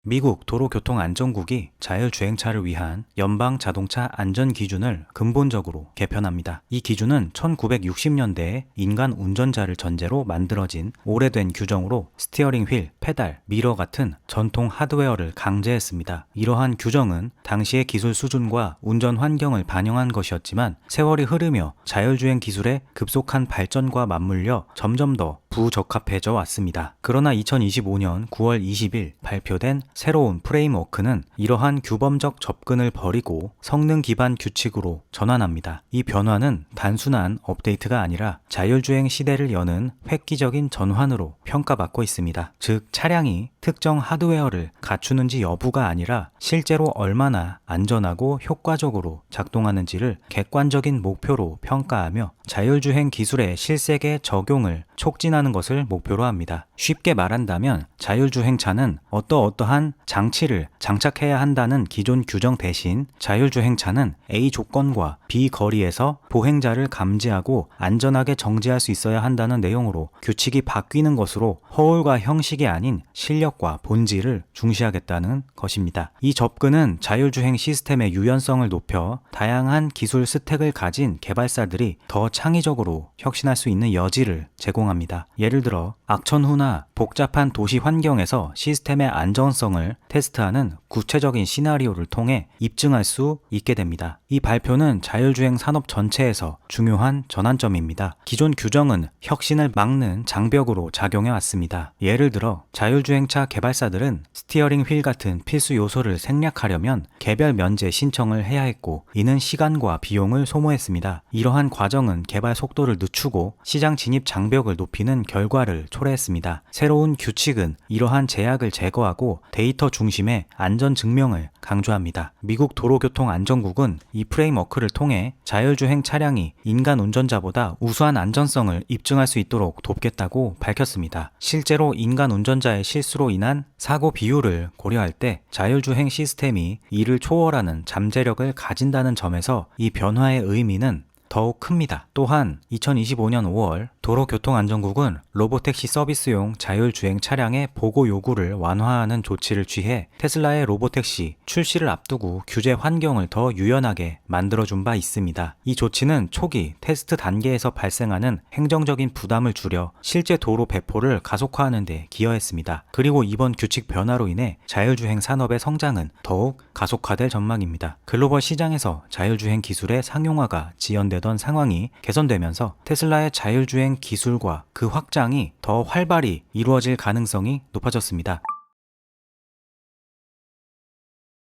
미국 도로교통안전국이 자율주행차를 위한 연방 자동차 안전 기준을 근본적으로 개편합니다. 이 기준은 1960년대에 인간 운전자를 전제로 만들어진 오래된 규정으로 스티어링 휠, 페달, 미러 같은 전통 하드웨어를 강제했습니다. 이러한 규정은 당시의 기술 수준과 운전 환경을 반영한 것이었지만 세월이 흐르며 자율주행 기술의 급속한 발전과 맞물려 점점 더 부적합해져 왔습니다. 그러나 2025년 9월 20일 발표된 새로운 프레임워크는 이러한 규범적 접근을 버리고 성능 기반 규칙으로 전환합니다. 이 변화는 단순한 업데이트가 아니라 자율주행 시대를 여는 획기적인 전환으로 평가받고 있습니다. 즉, 차량이 특정 하드웨어를 갖추는지 여부가 아니라 실제로 얼마나 안전하고 효과적으로 작동하는지를 객관적인 목표로 평가하며 자율주행 기술의 실생애 적용을 촉진하는 것을 목표로 합니다. 쉽게 말한다면 자율주행차는 어떠한 장치를 장착해야 한다는 기존 규정 대신 자율주행차는 A 조건과 B 거리에서 보행자를 감지하고 안전하게 정지할 수 있어야 한다는 내용으로 규칙이 바뀌는 것으로 허울과 형식이 아닌 실력과 본질을 중시하겠다는 것입니다. 이 접근은 자율주행 시스템의 유연성을 높여 다양한 기술 스택을 가진 개발사들이 더 창의적으로 혁신할 수 있는 여지를 제공합니다. 예를 들어 악천후나 복잡한 도시 환경에서 시스템의 안전성을 테스트하는 구체적인 시나리오를 통해 입증할 수 있게 됩니다. 이 발표는 자율주행 산업 전체에서 중요한 전환점입니다. 기존 규정은 혁신을 막는 장벽으로 작용해 왔습니다. 예를 들어 자율주행차 개발사들은 스티어링 휠 같은 필수 요소를 생략하려면 개별 면제 신청을 해야 했고, 이는 시간과 비용을 소모했습니다. 이러한 과정은 개발 속도를 늦추고 시장 진입 장벽을 높이는 결과를 초래했습니다. 새로운 규칙은 이러한 제약을 제거하고 데이터 중심의 안전 증명을 강조합니다. 미국 도로교통안전국은 이 프레임워크를 통해 자율주행 차량이 인간 운전자보다 우수한 안전성을 입증할 수 있도록 돕겠다고 밝혔습니다. 실제로 인간 운전자의 실수로 인한 사고 비율을 고려할 때 자율주행 시스템이 이를 초월하는 잠재력을 가진다는 점에서 이 변화의 의미는 더욱 큽니다. 또한 2025년 5월 도로교통안전국은 로보택시 서비스용 자율주행 차량의 보고 요구를 완화하는 조치를 취해 테슬라의 로보택시 출시를 앞두고 규제 환경을 더 유연하게 만들어준 바 있습니다. 이 조치는 초기 테스트 단계에서 발생하는 행정적인 부담을 줄여 실제 도로 배포를 가속화하는 데 기여했습니다. 그리고 이번 규칙 변화로 인해 자율주행 산업의 성장은 더욱 가속화될 전망입니다. 글로벌 시장에서 자율주행 기술의 상용화가 지연되던 상황이 개선되면서 테슬라의 자율주행 기술과 그 확장이 더 활발히 이루어질 가능성이 높아졌습니다.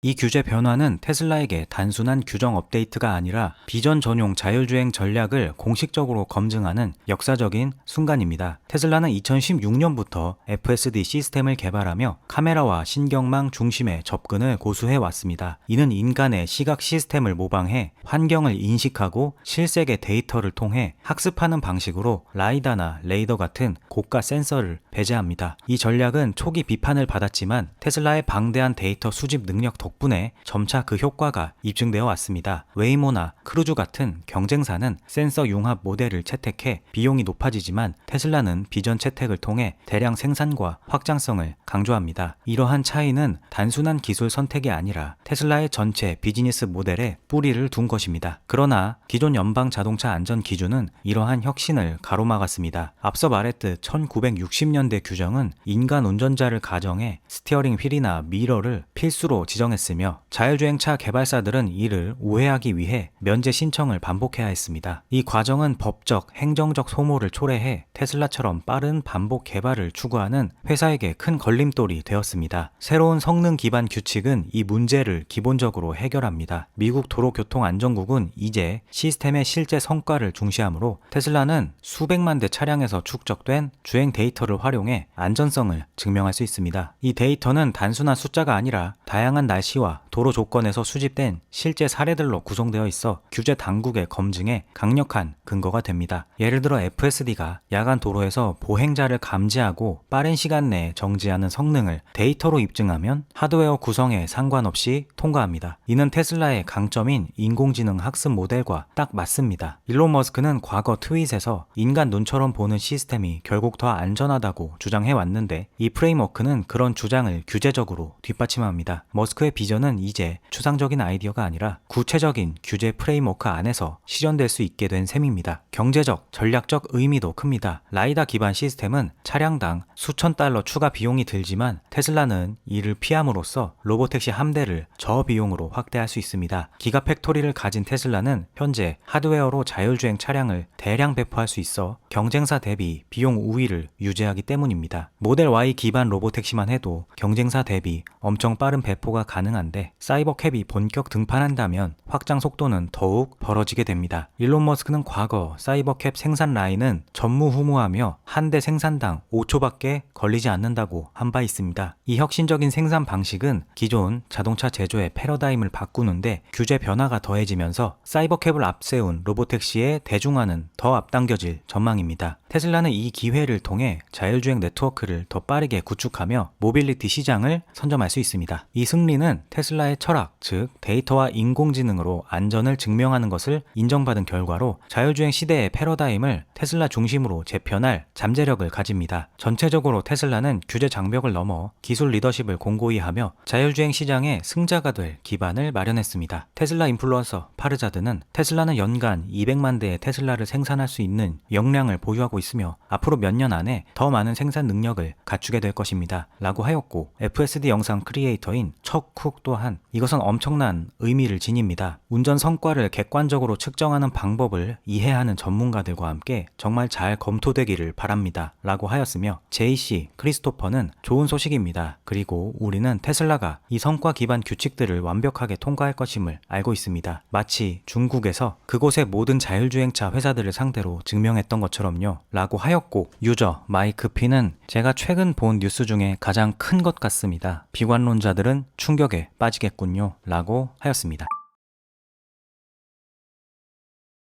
이 규제 변화는 테슬라에게 단순한 규정 업데이트가 아니라 비전 전용 자율주행 전략을 공식적으로 검증하는 역사적인 순간입니다. 테슬라는 2016년부터 FSD 시스템을 개발하며 카메라와 신경망 중심의 접근을 고수해 왔습니다. 이는 인간의 시각 시스템을 모방해 환경을 인식하고 실생의 데이터를 통해 학습하는 방식으로 라이다나 레이더 같은 고가 센서를 배제합니다. 이 전략은 초기 비판을 받았지만 테슬라의 방대한 데이터 수집 능력 덕분에 점차 그 효과가 입증되어 왔습니다. 웨이모나 크루즈 같은 경쟁사는 센서 융합 모델을 채택해 비용이 높아지지만 테슬라는 비전 채택을 통해 대량 생산과 확장성을 강조합니다. 이러한 차이는 단순한 기술 선택이 아니라 테슬라의 전체 비즈니스 모델에 뿌리를 둔 것입니다. 그러나 기존 연방 자동차 안전 기준은 이러한 혁신을 가로막았습니다. 앞서 말했듯 1960년대 규정은 인간 운전자를 가정해 스티어링 휠이나 미러를 필수로 지정했으며 자율주행차 개발사들은 이를 우회하기 위해 면제 신청을 반복해야 했습니다. 이 과정은 법적, 행정적 소모를 초래해 테슬라처럼 빠른 반복 개발을 추구하는 회사에게 큰 걸림돌이 되었습니다. 새로운 성능 기반 규칙은 이 문제를 기본적으로 해결합니다. 미국 도로교통안전국은 이제 시스템의 실제 성과를 중시하므로 테슬라는 수백만 대 차량에서 축적된 주행 데이터를 활용해 안전성을 증명할 수 있습니다. 이 데이터는 단순한 숫자가 아니라 다양한 날씨와 도로 조건에서 수집된 실제 사례들로 구성되어 있어 규제 당국의 검증에 강력한 근거가 됩니다. 예를 들어 FSD가 야간 도로에서 보행자를 감지하고 빠른 시간 내에 정지하는 성능을 데이터로 입증하면 하드웨어 구성에 상관없이 통과합니다. 이는 테슬라의 강점인 인공지능 학습 모델과 딱 맞습니다. 일론 머스크는 과거 트윗에서 인간 눈처럼 보는 시스템이 결국 더 안전하다고 주장해 왔는데 이 프레임워크는 그런 주장을 규제적으로 뒷받침합니다. 머스크의 비전은 이제 추상적인 아이디어가 아니라 구체적인 규제 프레임워크 안에서 실현될 수 있게 된 셈입니다. 경제적, 전략적 의미도 큽니다. 라이다 기반 시스템은 차량당 수천 달러 추가 비용이 들지만 테슬라는 이를 피함으로써 로보택시 함대를 저비용으로 확대할 수 있습니다. 기가팩토리를 가진 테슬라는 현재 하드웨어로 자율주행 차량을 대량 배포할 수 있어 경쟁사 대비 비용 우위를 유지하기 때문입니다. 모델 Y 기반 로보택시만 해도 경쟁사 대비 엄청 빠른 배포가 가능한데 사이버캡이 본격 등판한다면 확장 속도는 더욱 벌어지게 됩니다. 일론 머스크는 과거 사이버캡 생산 라인은 전무후무하며 한 대 생산당 5초밖에 걸리지 않는다고 한 바 있습니다. 이 혁신적인 생산 방식은 기존 자동차 제조의 패러다임을 바꾸는데 규제 변화가 더해지면서 사이버캡을 앞세운 로보택시의 대중화는 더 앞당겨질 전망입니다. 테슬라는 이 기회를 통해 자율주행 네트워크를 더 빠르게 구축하며 모빌리티 시장을 선점할 수 있습니다. 이 승리는 테슬라의 철학, 즉 데이터와 인공지능으로 안전을 증명하는 것을 인정받은 결과로 자율주행 시대의 패러다임을 테슬라 중심으로 재편할 잠재력을 가집니다. 전체적으로 테슬라는 규제 장벽을 넘어 기술 리더십을 공고히 하며 자율주행 시장의 승자가 될 기반을 마련했습니다. 테슬라 인플루언서 파르자드는 테슬라는 연간 200만 대의 테슬라를 생산할 수 있는 역량을 보유하고 있으며 앞으로 몇 년 안에 더 많은 생산 능력을 갖추게 될 것입니다. 라고 하였고 FSD 영상 크리에이터인 척쿡 또한 이것은 엄청난 의미를 지닙니다. 운전 성과를 객관적으로 측정하는 방법을 이해하는 전문가들과 함께 정말 잘 검토되기를 바랍니다. 라고 하였으며 JC 크리스토퍼는 좋은 소식입니다. 그리고 우리는 테슬라가 이 성과 기반 규칙들을 완벽하게 통과할 것임을 알고 있습니다. 마치 중국에서 그곳의 모든 자율주행차 회사들을 상대로 증명했던 것처럼요. 라고 하였고 유저 마이크 P는 제가 최근 본 뉴스 중에 가장 큰 것 같습니다. 비관론자들은 충격에 빠지겠군요. 라고 하였습니다.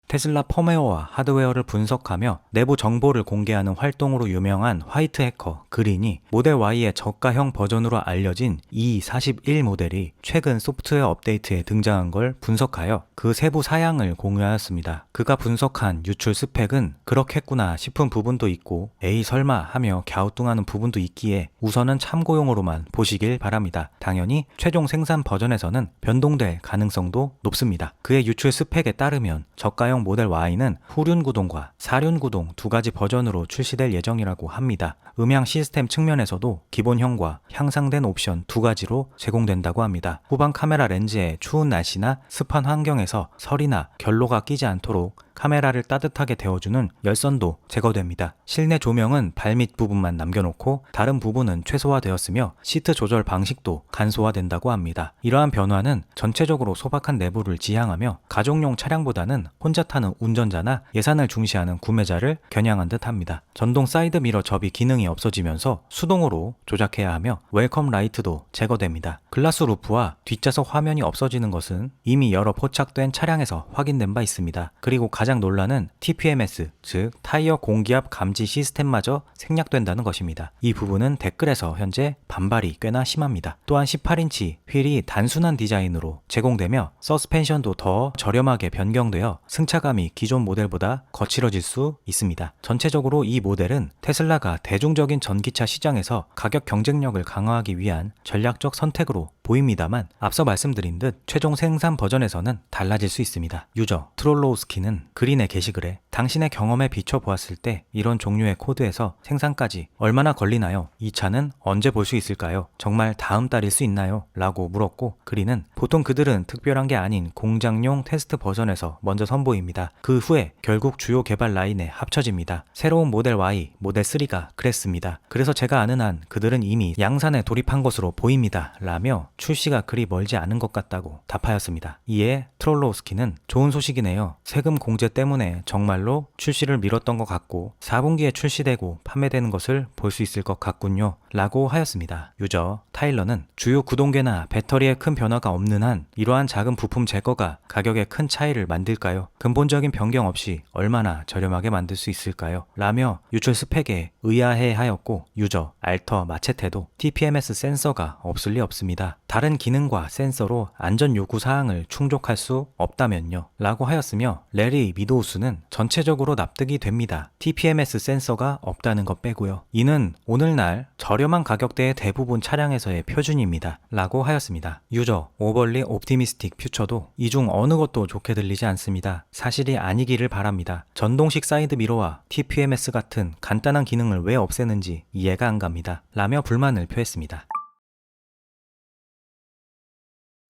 테슬라 펌웨어와 하드웨어를 분석하며 내부 정보를 공개하는 활동으로 유명한 화이트 해커 그린이 모델 Y의 저가형 버전으로 알려진 E41 모델이 최근 소프트웨어 업데이트에 등장한 걸 분석하여 그 세부 사양을 공유하였습니다. 그가 분석한 유출 스펙은 그렇겠구나 싶은 부분도 있고 에이 설마 하며 갸우뚱하는 부분도 있기에 우선은 참고용으로만 보시길 바랍니다. 당연히 최종 생산 버전에서는 변동될 가능성도 높습니다. 그의 유출 스펙에 따르면 저가형 모델 Y는 후륜 구동과 사륜 구동 두 가지 버전으로 출시될 예정이라고 합니다. 음향 시스템 측면에서도 기본형과 향상된 옵션 두 가지로 제공된다고 합니다. 후방 카메라 렌즈에 추운 날씨나 습한 환경에서 설이나 결로가 끼지 않도록 카메라를 따뜻하게 데워주는 열선도 제거됩니다. 실내 조명은 발밑 부분만 남겨놓고 다른 부분은 최소화되었으며 시트 조절 방식도 간소화된다고 합니다. 이러한 변화는 전체적으로 소박한 내부를 지향하며 가족용 차량보다는 혼자 타는 운전자나 예산을 중시하는 구매자를 겨냥한 듯 합니다. 전동 사이드 미러 접이 기능이 없어지면서 수동으로 조작해야 하며 웰컴 라이트도 제거됩니다. 글라스 루프와 뒷좌석 화면이 없어지는 것은 이미 여러 포착된 차량에서 확인된 바 있습니다. 그리고 가장 논란은 TPMS, 즉 타이어 공기압 감지 시스템마저 생략된다는 것입니다. 이 부분은 댓글에서 현재 반발이 꽤나 심합니다. 또한 18인치 휠이 단순한 디자인으로 제공되며 서스펜션도 더 저렴하게 변경되어 승차감이 기존 모델보다 거칠어질 수 있습니다. 전체적으로 이 모델은 테슬라가 대중적인 전기차 시장에서 가격 경쟁력을 강화하기 위한 전략적 선택으로 보입니다만 앞서 말씀드린 듯 최종 생산 버전에서는 달라질 수 있습니다. 유저 트롤로우스키는 그린의 게시글에 당신의 경험에 비춰보았을 때 이런 종류의 코드에서 생산까지 얼마나 걸리나요? 이 차는 언제 볼 수 있을까요? 정말 다음 달일 수 있나요? 라고 물었고 그린은 보통 그들은 특별한 게 아닌 공장용 테스트 버전에서 먼저 선보입니다. 그 후에 결국 주요 개발 라인에 합쳐집니다. 새로운 모델 Y, 모델 3가 그랬습니다. 그래서 제가 아는 한 그들은 이미 양산에 돌입한 것으로 보입니다. 라며 출시가 그리 멀지 않은 것 같다고 답하였습니다. 이에 트롤로우스키는 좋은 소식이네요. 세금 공제 때문에 정말로 말로 출시를 미뤘던 것 같고 4분기에 출시되고 판매되는 것을 볼 수 있을 것 같군요 라고 하였습니다. 유저 타일러는 주요 구동계나 배터리에 큰 변화가 없는 한 이러한 작은 부품 제거가 가격에 큰 차이를 만들까요? 근본적인 변경 없이 얼마나 저렴하게 만들 수 있을까요? 라며 유출 스펙에 의아해하였고 유저 알터 마체테도 TPMS 센서가 없을 리 없습니다. 다른 기능과 센서로 안전 요구 사항을 충족할 수 없다면요 라고 하였으며 레리 미도우스는 전체적으로 납득이 됩니다. TPMS 센서가 없다는 것 빼고요. 이는 오늘날 저렴한 가격대의 대부분 차량에서의 표준입니다 라고 하였습니다. 유저 오벌리 옵티미스틱 퓨처도 이 중 어느 것도 좋게 들리지 않습니다. 사실이 아니기를 바랍니다. 전동식 사이드 미러와 TPMS 같은 간단한 기능을 왜 없애는지 이해가 안 갑니다 라며 불만을 표했습니다.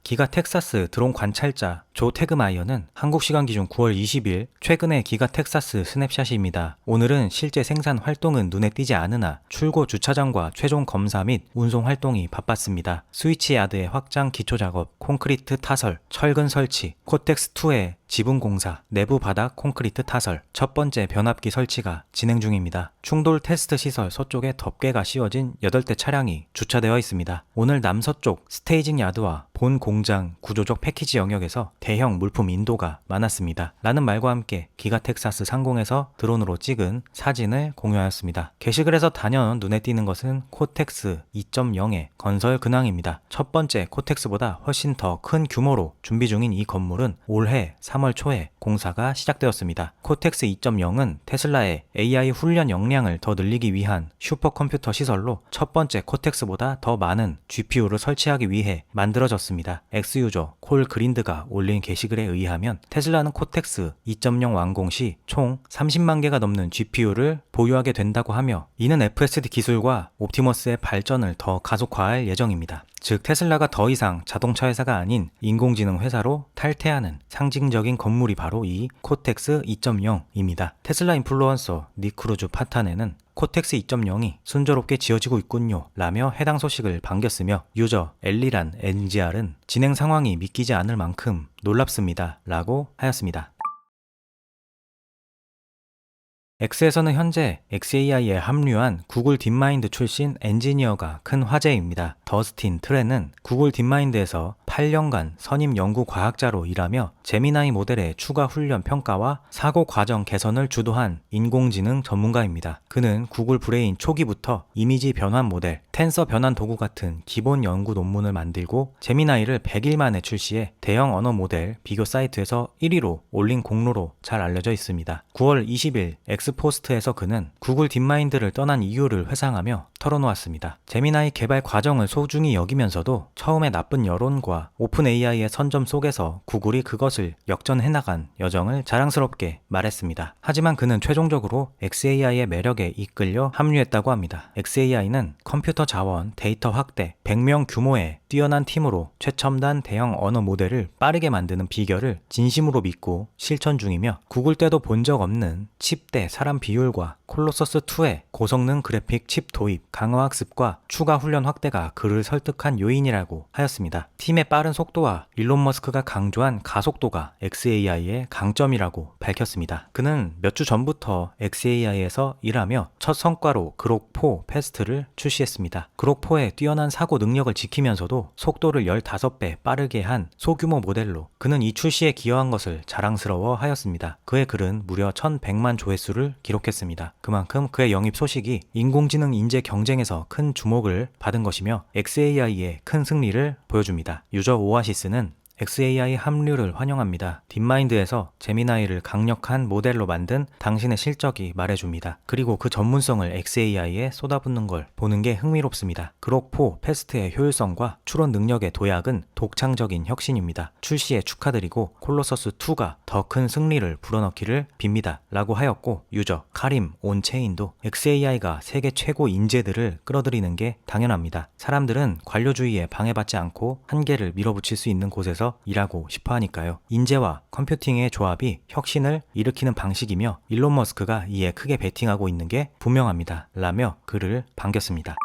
기가 텍사스 드론 관찰자 조 태그마이어는 한국 시간 기준 9월 20일 최근의 기가 텍사스 스냅샷입니다. 오늘은 실제 생산 활동은 눈에 띄지 않으나 출고 주차장과 최종 검사 및 운송 활동이 바빴습니다. 스위치 야드의 확장 기초 작업, 콘크리트 타설, 철근 설치, 코텍스2의 지붕 공사, 내부 바닥 콘크리트 타설, 첫 번째 변압기 설치가 진행 중입니다. 충돌 테스트 시설 서쪽에 덮개가 씌워진 8대 차량이 주차되어 있습니다. 오늘 남서쪽 스테이징 야드와 본 공장 구조적 패키지 영역에서 대형 물품 인도가 많았습니다. 라는 말과 함께 기가 텍사스 상공에서 드론으로 찍은 사진을 공유하였습니다. 게시글에서 단연 눈에 띄는 것은 코텍스 2.0의 건설 근황입니다. 첫 번째 코텍스보다 훨씬 더 큰 규모로 준비 중인 이 건물은 올해 3월 초에 공사가 시작되었습니다. 코텍스 2.0은 테슬라의 AI 훈련 역량을 더 늘리기 위한 슈퍼컴퓨터 시설로 첫 번째 코텍스보다 더 많은 GPU를 설치하기 위해 만들어졌습니다. X유저 콜 그린드가 올린 게시글에 의하면 테슬라는 코텍스 2.0 완공 시 총 30만 개가 넘는 GPU를 보유하게 된다고 하며 이는 FSD 기술과 옵티머스의 발전을 더 가속화할 예정입니다. 즉 테슬라가 더 이상 자동차 회사가 아닌 인공지능 회사로 탈퇴하는 상징적인 건물이 바로 이 코텍스 2.0입니다. 테슬라 인플루언서 니크루즈 파탄에는 코텍스 2.0이 순조롭게 지어지고 있군요 라며 해당 소식을 반겼으며 유저 엘리란 NGR은 진행 상황이 믿기지 않을 만큼 놀랍습니다 라고 하였습니다. X에서는 현재 xAI에 합류한 구글 딥마인드 출신 엔지니어가 큰 화제입니다. 더스틴 트렌은 구글 딥마인드에서 8년간 선임 연구 과학자로 일하며 제미나이 모델의 추가 훈련 평가와 사고 과정 개선을 주도한 인공지능 전문가입니다. 그는 구글 브레인 초기부터 이미지 변환 모델, 텐서 변환 도구 같은 기본 연구 논문을 만들고 제미나이를 100일 만에 출시해 대형 언어 모델 비교 사이트에서 1위로 올린 공로로 잘 알려져 있습니다. 9월 20일 엑스포스트에서 그는 구글 딥마인드를 떠난 이유를 회상하며 털어놓았습니다. 제미나이 개발 과정을 소중히 여기면서도 처음에 나쁜 여론과 오픈 AI의 선점 속에서 구글이 그것을 역전해나간 여정을 자랑스럽게 말했습니다. 하지만 그는 최종적으로 xAI의 매력에 이끌려 합류했다고 합니다. xAI는 컴퓨터 자원, 데이터 확대, 100명 규모의 뛰어난 팀으로 최첨단 대형 언어 모델을 빠르게 만드는 비결을 진심으로 믿고 실천 중이며 구글 때도 본 적 없는 칩 대 사람 비율과 콜로서스2의 고성능 그래픽 칩 도입, 강화 학습과 추가 훈련 확대가 그를 설득한 요인이라고 하였습니다. 팀의 빠른 속도와 일론 머스크가 강조한 가속도가 xAI의 강점이라고 밝혔습니다. 그는 몇 주 전부터 xAI에서 일하며 첫 성과로 그록4 패스트를 출시했습니다. 그록4의 뛰어난 사고 능력을 지키면서도 속도를 15배 빠르게 한 소규모 모델로 그는 이 출시에 기여한 것을 자랑스러워 하였습니다. 그의 글은 무려 1100만 조회수를 기록했습니다. 그만큼 그의 영입 소식이 인공지능 인재 경쟁에서 큰 주목을 받은 것이며 xAI의 큰 승리를 보여줍니다. 유저 오아시스는 xAI 합류를 환영합니다. 딥마인드에서 제미나이를 강력한 모델로 만든 당신의 실적이 말해줍니다. 그리고 그 전문성을 xAI에 쏟아붓는 걸 보는 게 흥미롭습니다. 그록4 패스트의 효율성과 추론 능력의 도약은 독창적인 혁신입니다. 출시에 축하드리고 콜로서스2가 더 큰 승리를 불어넣기를 빕니다. 라고 하였고 유저 카림 온체인도 xAI가 세계 최고 인재들을 끌어들이는 게 당연합니다. 사람들은 관료주의에 방해받지 않고 한계를 밀어붙일 수 있는 곳에서 일하고 싶어 하니까요. 인재와 컴퓨팅의 조합이 혁신을 일으키는 방식이며 일론 머스크가 이에 크게 베팅하고 있는 게 분명합니다. 라며 글을 반겼습니다.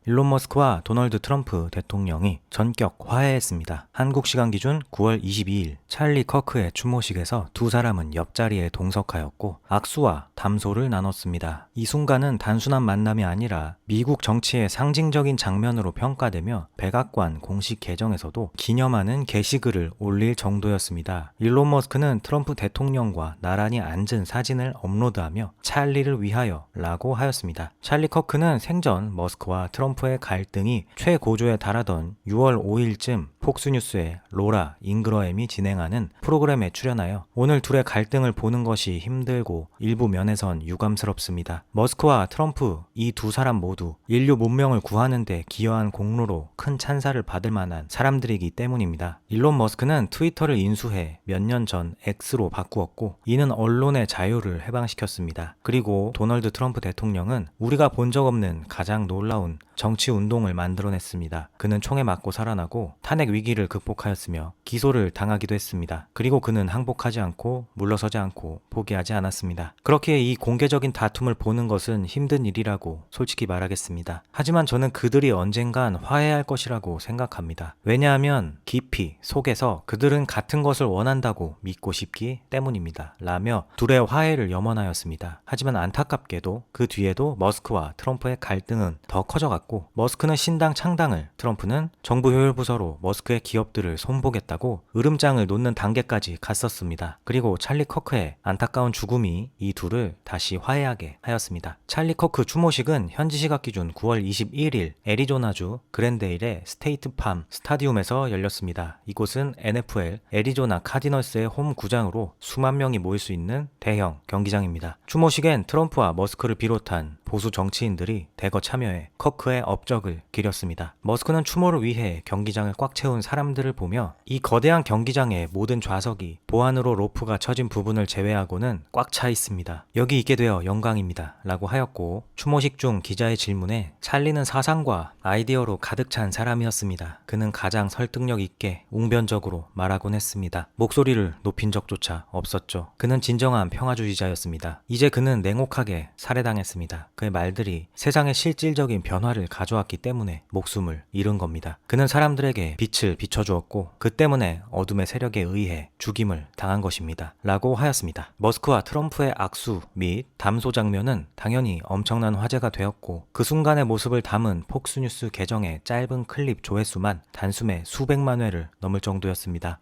일론 머스크와 도널드 트럼프 대통령이 전격 화해했습니다. 한국 시간 기준 9월 22일 찰리 커크의 추모식에서 두 사람은 옆자리에 동석하였고 악수와 담소를 나눴습니다. 이 순간은 단순한 만남이 아니라 미국 정치의 상징적인 장면으로 평가되며 백악관 공식 계정에서도 기념하는 게시글을 올릴 정도였습니다. 일론 머스크는 트럼프 대통령과 나란히 앉은 사진을 업로드하며 찰리를 위하여 라고 하였습니다. 찰리 커크는 생전 머스크와 트럼프의 갈등이 최고조에 달하던 6월 5일쯤 폭스뉴스의 로라 잉그러엠이 진행하는 프로그램에 출연하여 오늘 둘의 갈등을 보는 것이 힘들고 일부 면에선 유감스럽습니다. 머스크와 트럼프 이 두 사람 모두 인류 문명을 구하는 데 기여한 공로로 큰 찬사를 받을 만한 사람들이기 때문입니다. 일론 머스크는 트위터를 인수해 몇 년 전 X로 바꾸었고 이는 언론의 자유를 해방시켰습니다. 그리고 도널드 트럼프 대통령은 우리가 본 적 없는 가장 놀라운 정치 운동을 만들어냈습니다. 그는 총에 맞고 살아나고 탄핵 위기를 극복하였으며 기소를 당하기도 했습니다. 그리고 그는 항복하지 않고 물러서지 않고 포기하지 않았습니다. 그렇기에 이 공개적인 다툼을 보는 것은 힘든 일이라고 솔직히 말하겠습니다. 하지만 저는 그들이 언젠간 화해할 것이라고 생각합니다. 왜냐하면 깊이 속에서 그들은 같은 것을 원한다고 믿고 싶기 때문입니다. 라며 둘의 화해를 염원하였습니다. 하지만 안타깝게도 그 뒤에도 머스크와 트럼프의 갈등은 더 커져갔고 머스크는 신당 창당을, 트럼프는 정부 효율부서로 머스크의 기업들을 손보겠다고 으름장을 놓는 단계까지 갔었습니다. 그리고 찰리 커크의 안타까운 죽음이 이 둘을 다시 화해하게 하였습니다. 찰리 커크 추모식은 현지 시각 기준 9월 21일 애리조나주 그랜데일의 스테이트팜 스타디움에서 열렸습니다. 이곳은 NFL 애리조나 카디널스의 홈 구장으로 수만 명이 모일 수 있는 대형 경기장입니다. 추모식엔 트럼프와 머스크를 비롯한 보수 정치인들이 대거 참여해 커크의 업적을 기렸습니다. 머스크는 추모를 위해 경기장을 꽉 채운 사람들을 보며 이 거대한 경기장의 모든 좌석이 보안으로 로프가 쳐진 부분을 제외하고는 꽉 차 있습니다. 여기 있게 되어 영광입니다. 라고 하였고 추모식 중 기자의 질문에 찰리는 사상과 아이디어로 가득 찬 사람이었습니다. 그는 가장 설득력 있게 웅변적으로 말하곤 했습니다. 목소리를 높인 적조차 없었죠. 그는 진정한 평화주의자였습니다. 이제 그는 냉혹하게 살해당했습니다. 그의 말들이 세상에 실질적인 변화를 가져왔기 때문에 목숨을 잃은 겁니다. 그는 사람들에게 빛을 비춰주었고 그 때문에 어둠의 세력에 의해 죽임을 당한 것입니다. 라고 하였습니다. 머스크와 트럼프의 악수 및 담소 장면은 당연히 엄청난 화제가 되었고 그 순간의 모습을 담은 폭스뉴스 계정의 짧은 클립 조회수만 단숨에 수백만 회를 넘을 정도였습니다.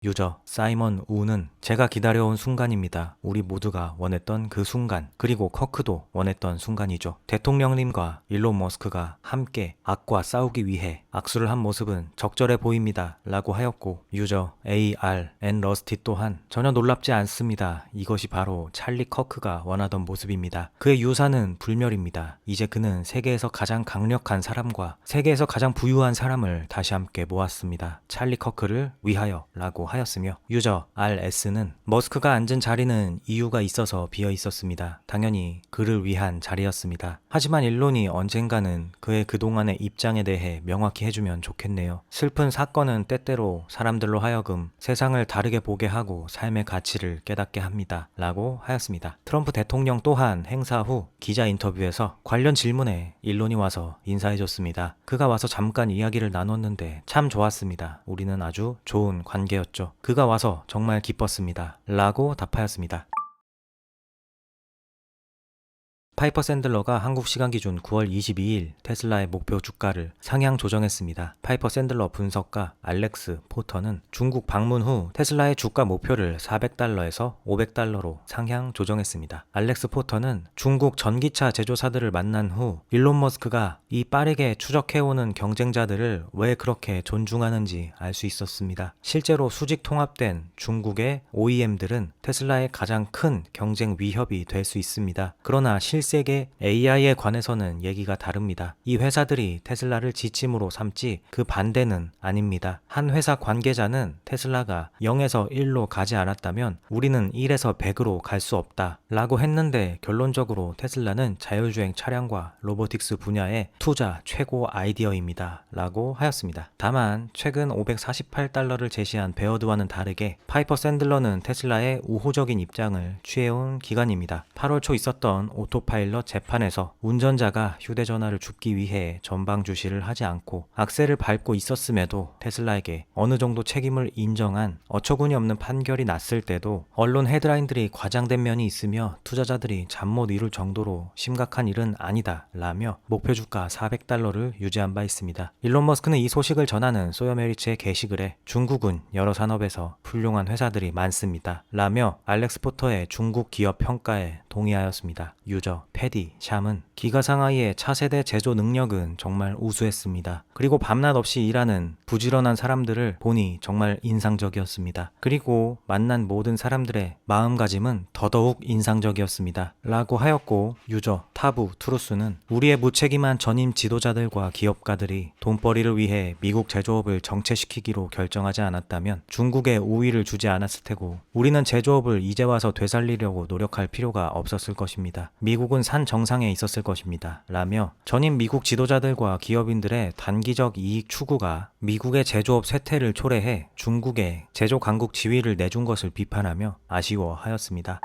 유저 사이먼 우는 제가 기다려온 순간입니다. 우리 모두가 원했던 그 순간, 그리고 커크도 원했던 순간이죠. 대통령님과 일론 머스크가 함께 악과 싸우기 위해 악수를 한 모습은 적절해 보입니다. 라고 하였고 유저 ARN 러스티 또한 전혀 놀랍지 않습니다. 이것이 바로 찰리 커크가 원하던 모습입니다. 그의 유사는 불멸입니다. 이제 그는 세계에서 가장 강력한 사람과 세계에서 가장 부유한 사람을 다시 함께 모았습니다. 찰리 커크를 위하여 라고 하였으며 유저 RS는 머스크가 앉은 자리는 이유가 있어서 비어 있었습니다. 당연히 그를 위한 자리였습니다. 하지만 일론이 언젠가는 그의 그동안의 입장에 대해 명확히 해주면 좋겠네요. 슬픈 사건은 때때로 사람들로 하여금 세상을 다르게 보게 하고 삶의 가치를 깨닫게 합니다. 라고 하였습니다. 트럼프 대통령 또한 행사 후 기자 인터뷰에서 관련 질문에 일론이 와서 인사해줬습니다. 그가 와서 잠깐 이야기를 나눴는데 참 좋았습니다. 우리는 아주 좋은 관계였죠. 그가 와서 정말 기뻤습니다. 라고 답하였습니다. 파이퍼 샌들러가 한국 시간 기준 9월 22일 테슬라의 목표 주가를 상향 조정했습니다. 파이퍼 샌들러 분석가 알렉스 포터는 중국 방문 후 테슬라의 주가 목표를 400달러에서 500달러로 상향 조정했습니다. 알렉스 포터는 중국 전기차 제조사들을 만난 후 일론 머스크가 이 빠르게 추적해오는 경쟁자들을 왜 그렇게 존중하는지 알 수 있었습니다. 실제로 수직 통합된 중국의 OEM들은 테슬라의 가장 큰 경쟁 위협이 될 수 있습니다. 그러나 실세계 AI에 관해서는 얘기가 다릅니다. 이 회사들이 테슬라를 지침으로 삼지 그 반대는 아닙니다. 한 회사 관계자는 테슬라가 0에서 1로 가지 않았다면 우리는 1에서 100으로 갈 수 없다 라고 했는데 결론적으로 테슬라는 자율주행 차량과 로보틱스 분야의 투자 최고 아이디어입니다. 라고 하였습니다. 다만 최근 548달러를 제시한 베어드와는 다르게 파이퍼 샌들러는 테슬라의 우호적인 입장을 취해온 기관입니다. 8월 초 있었던 오토 오토파일럿 재판에서 운전자가 휴대전화를 줍기 위해 전방 주시를 하지 않고 악셀을 밟고 있었음에도 테슬라에게 어느 정도 책임을 인정한 어처구니 없는 판결이 났을 때도 언론 헤드라인들이 과장된 면이 있으며 투자자들이 잠 못 이룰 정도로 심각한 일은 아니다 라며 목표 주가 $400를 유지한 바 있습니다. 일론 머스크는 이 소식을 전하는 소여메리츠의 게시글에 중국은 여러 산업에서 훌륭한 회사들이 많습니다 라며 알렉스 포터의 중국 기업 평가에 동의하였습니다. 유저 패디 샴은 기가 상하이의 차세대 제조 능력은 정말 우수했습니다. 그리고 밤낮 없이 일하는 부지런한 사람들을 보니 정말 인상적이었습니다. 그리고 만난 모든 사람들의 마음가짐은 더더욱 인상적이었습니다 라고 하였고, 유저 타부 투루스는 우리의 무책임한 전임 지도자들과 기업가들이 돈벌이를 위해 미국 제조업을 정체시키기로 결정하지 않았다면 중국에 우위를 주지 않았을 테고 우리는 제조업을 이제 와서 되살리려고 노력할 필요가 없었을 것입니다. 미국은 산 정상에 있었을 것입니다 라며 전임 미국 지도자들과 기업인들의 단기적 이익 추구가 미국의 제조업 쇠퇴를 초래해 중국에 제조 강국 지위를 내준 것을 비판하며 아쉬워하였습니다.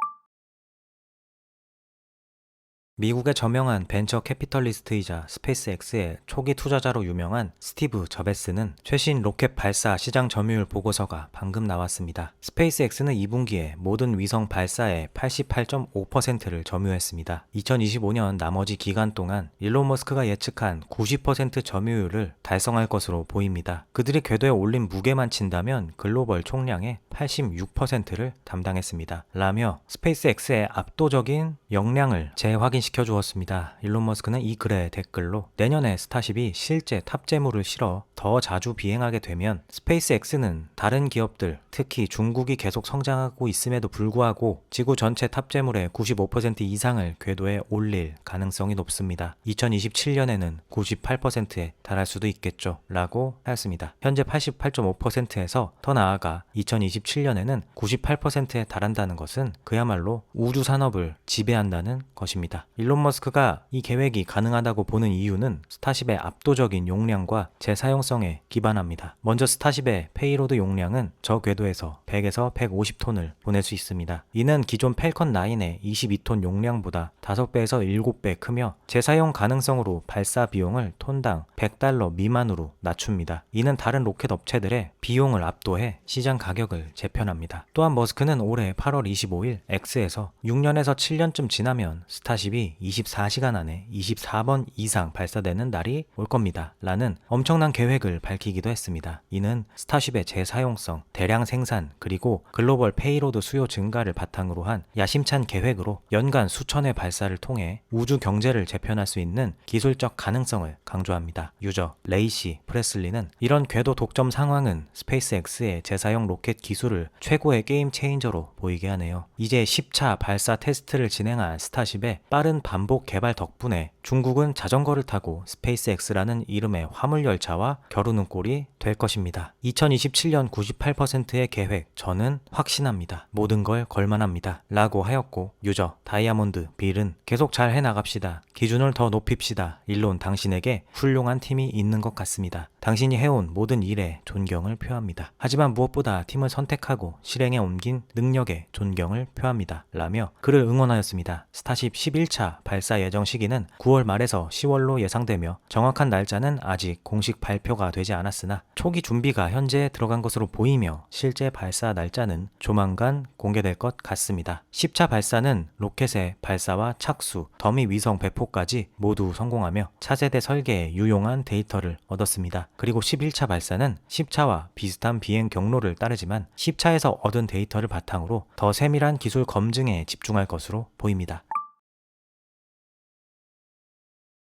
미국의 저명한 벤처 캐피털리스트이자 스페이스X의 초기 투자자로 유명한 스티브 저베스는 최신 로켓 발사 시장 점유율 보고서가 방금 나왔습니다. 스페이스X는 2분기에 모든 위성 발사의 88.5%를 점유했습니다. 2025년 나머지 기간 동안 일론 머스크가 예측한 90% 점유율을 달성할 것으로 보입니다. 그들이 궤도에 올린 무게만 친다면 글로벌 총량의 86%를 담당했습니다 라며 스페이스X의 압도적인 역량을 재확인시켜 주었습니다. 일론 머스크는 이 글의 댓글로 내년에 스타쉽이 실제 탑재물을 실어 더 자주 비행하게 되면 스페이스X는 다른 기업들, 특히 중국이 계속 성장하고 있음에도 불구하고 지구 전체 탑재물의 95% 이상을 궤도에 올릴 가능성이 높습니다. 2027년에는 98%에 달할 수도 있겠죠 라고 하였습니다. 현재 88.5%에서 더 나아가 2027년에는 98%에 달한다는 것은 그야말로 우주 산업을 지배한다는 것입니다. 일론 머스크가 이 계획이 가능하다고 보는 이유는 스타쉽의 압도적인 용량과 재사용성에 기반합니다. 먼저 스타쉽의 페이로드 용량은 저 궤도에서 100에서 150톤을 보낼 수 있습니다. 이는 기존 펠컨 9의 22톤 용량보다 5배에서 7배 크며 재사용 가능성으로 발사 비용을 톤당 $100 미만으로 낮춥니다. 이는 다른 로켓 업체들의 비용을 압도해 시장 가격을 재편합니다. 또한 머스크는 올해 8월 25일 X에서 6년에서 7년쯤 지나면 스타쉽이 24시간 안에 24번 이상 발사되는 날이 올 겁니다 라는 엄청난 계획을 밝히기도 했습니다. 이는 스타쉽의 재사용성, 대량 생산, 그리고 글로벌 페이로드 수요 증가를 바탕으로 한 야심찬 계획으로 연간 수천회 발사를 통해 우주 경제를 재편할 수 있는 기술적 가능성을 강조합니다. 유저 레이시 프레슬리는 이런 궤도 독점 상황은 스페이스X의 재사용 로켓 기술을 최고의 게임 체인저로 보이게 하네요. 이제 10차 발사 테스트를 진행한 스타쉽의 빠른 반복 개발 덕분에 중국은 자전거를 타고 스페이스X라는 이름의 화물열차와 겨루는 꼴이 될 것입니다. 2027년 98%의 계획, 저는 확신합니다. 모든 걸 걸만합니다 라고 하였고, 유저 다이아몬드 빌은 계속 잘 해나갑시다. 기준을 더 높입시다. 일론 당신에게 훌륭한 팀이 있는 것 같습니다. 당신이 해온 모든 일에 존경을 표합니다. 하지만 무엇보다 팀을 선택하고 실행에 옮긴 능력에 존경을 표합니다 라며 그를 응원하였습니다. 스타쉽 11차 발사 예정 시기는 9월 말에서 10월로 예상되며 정확한 날짜는 아직 공식 발표가 되지 않았으나 초기 준비가 현재 들어간 것으로 보이며 실제 발사 날짜는 조만간 공개될 것 같습니다. 10차 발사는 로켓의 발사와 착수, 더미 위성 배포까지 모두 성공하며 차세대 설계에 유용한 데이터를 얻었습니다. 그리고 11차 발사는 10차와 비슷한 비행 경로를 따르지만 10차에서 얻은 데이터를 바탕으로 더 세밀한 기술 검증에 집중할 것으로 보입니다.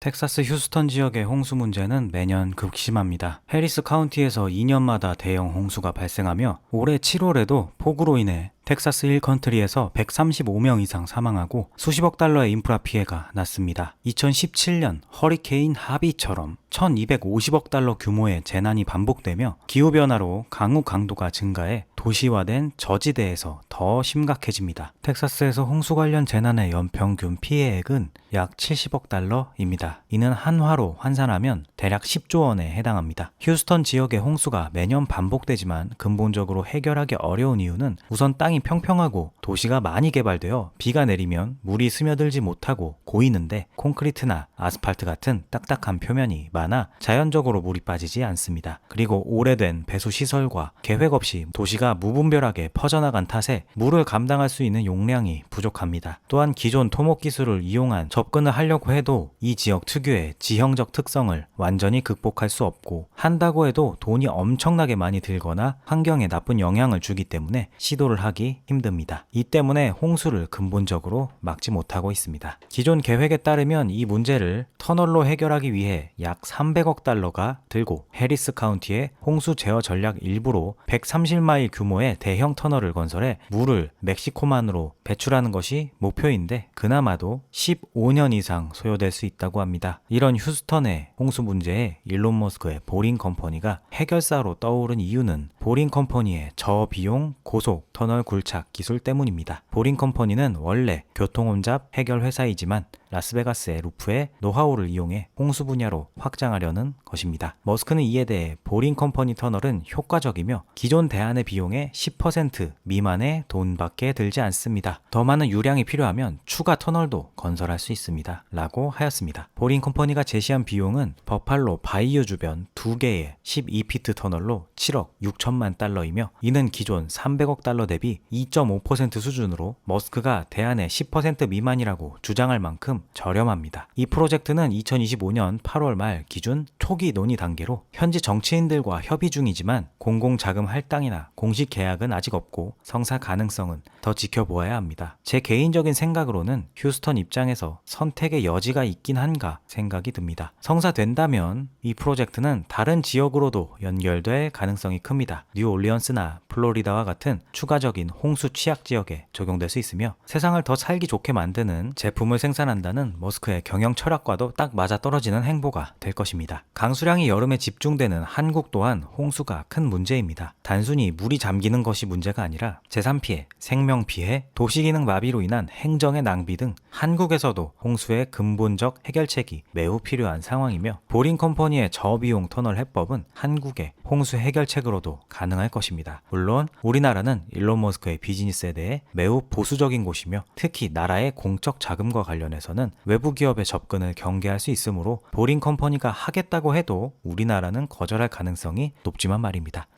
텍사스 휴스턴 지역의 홍수 문제는 매년 극심합니다. 해리스 카운티에서 2년마다 대형 홍수가 발생하며 올해 7월에도 폭우로 인해 텍사스 힐컨트리에서 135명 이상 사망하고 수십억 달러의 인프라 피해가 났습니다. 2017년 허리케인 하비처럼 1250억 달러 규모의 재난이 반복되며 기후변화로 강우 강도가 증가해 도시화된 저지대에서 더 심각해집니다. 텍사스에서 홍수 관련 재난의 연평균 피해액은 약 70억 달러입니다. 이는 한화로 환산하면 대략 10조 원에 해당합니다. 휴스턴 지역의 홍수가 매년 반복되지만 근본적으로 해결하기 어려운 이유는 우선 땅이 땅이 평평하고 도시가 많이 개발되어 비가 내리면 물이 스며들지 못하고 고이는데 콘크리트나 아스팔트 같은 딱딱한 표면이 많아 자연적으로 물이 빠지지 않습니다. 그리고 오래된 배수 시설과 계획 없이 도시가 무분별하게 퍼져나간 탓에 물을 감당할 수 있는 용량이 부족합니다. 또한 기존 토목 기술을 이용한 접근을 하려고 해도 이 지역 특유의 지형적 특성을 완전히 극복할 수 없고, 한다고 해도 돈이 엄청나게 많이 들거나 환경에 나쁜 영향을 주기 때문에 시도를 하기 힘듭니다. 이 때문에 홍수를 근본적으로 막지 못하고 있습니다. 기존 계획에 따르면 이 문제를 터널로 해결하기 위해 약 300억 달러가 들고 해리스 카운티의 홍수 제어 전략 일부로 130마일 규모의 대형 터널을 건설해 물을 멕시코만으로 배출하는 것이 목표인데 그나마도 15년 이상 소요될 수 있다고 합니다. 이런 휴스턴의 홍수 문제에 일론 머스크의 보링 컴퍼니가 해결사로 떠오른 이유는 보링 컴퍼니의 저비용 고속 터널 굴착 기술 때문입니다. 보링 컴퍼니는 원래 교통혼잡 해결 회사이지만 라스베가스의 루프의 노하우를 이용해 홍수 분야로 확장하려는 것입니다. 머스크는 이에 대해 보링 컴퍼니 터널은 효과적이며 기존 대안의 비용의 10% 미만의 돈밖에 들지 않습니다. 더 많은 유량이 필요하면 추가 터널도 건설할 수 있습니다. 라고 하였습니다. 보링 컴퍼니가 제시한 비용은 버팔로 바이오 주변 2개의 12피트 터널로 7억 6천만 달러이며 이는 기존 300억 달러 대비 2.5% 수준으로 머스크가 대안의 10% 미만이라고 주장할 만큼 저렴합니다. 이 프로젝트는 2025년 8월 말 기준 초기 논의 단계로 현지 정치인들과 협의 중이지만 공공자금 할당이나 공식 계약은 아직 없고 성사 가능성은 더 지켜보아야 합니다. 제 개인적인 생각으로는 휴스턴 입장에서 선택의 여지가 있긴 한가 생각이 듭니다. 성사된다면 이 프로젝트는 다른 지역으로도 연결될 가능성이 큽니다. 뉴올리언스나 플로리다와 같은 추가적인 홍수 취약 지역에 적용될 수 있으며 세상을 더 살기 좋게 만드는 제품을 생산한다는 머스크의 경영 철학과도 딱 맞아떨어지는 행보가 될 것입니다. 강수량이 여름에 집중되는 한국 또한 홍수가 큰 문제입니다. 단순히 물이 잠기는 것이 문제가 아니라 재산피해, 생명피해, 도시기능 마비로 인한 행정의 낭비 등 한국에서도 홍수의 근본적 해결책이 매우 필요한 상황이며 보링 컴퍼니의 저비용 터널 해법은 한국의 홍수 해결책으로도 가능할 것입니다. 물론 우리나라는 일론 머스크의 비즈니스에 대해 매우 보수적인 곳이며 특히 나라의 공적 자금과 관련해서는 외부 기업의 접근을 경계할 수 있으므로 보링 컴퍼니가 하겠다고 해도 우리나라는 거절할 가능성이 높지만 말입니다.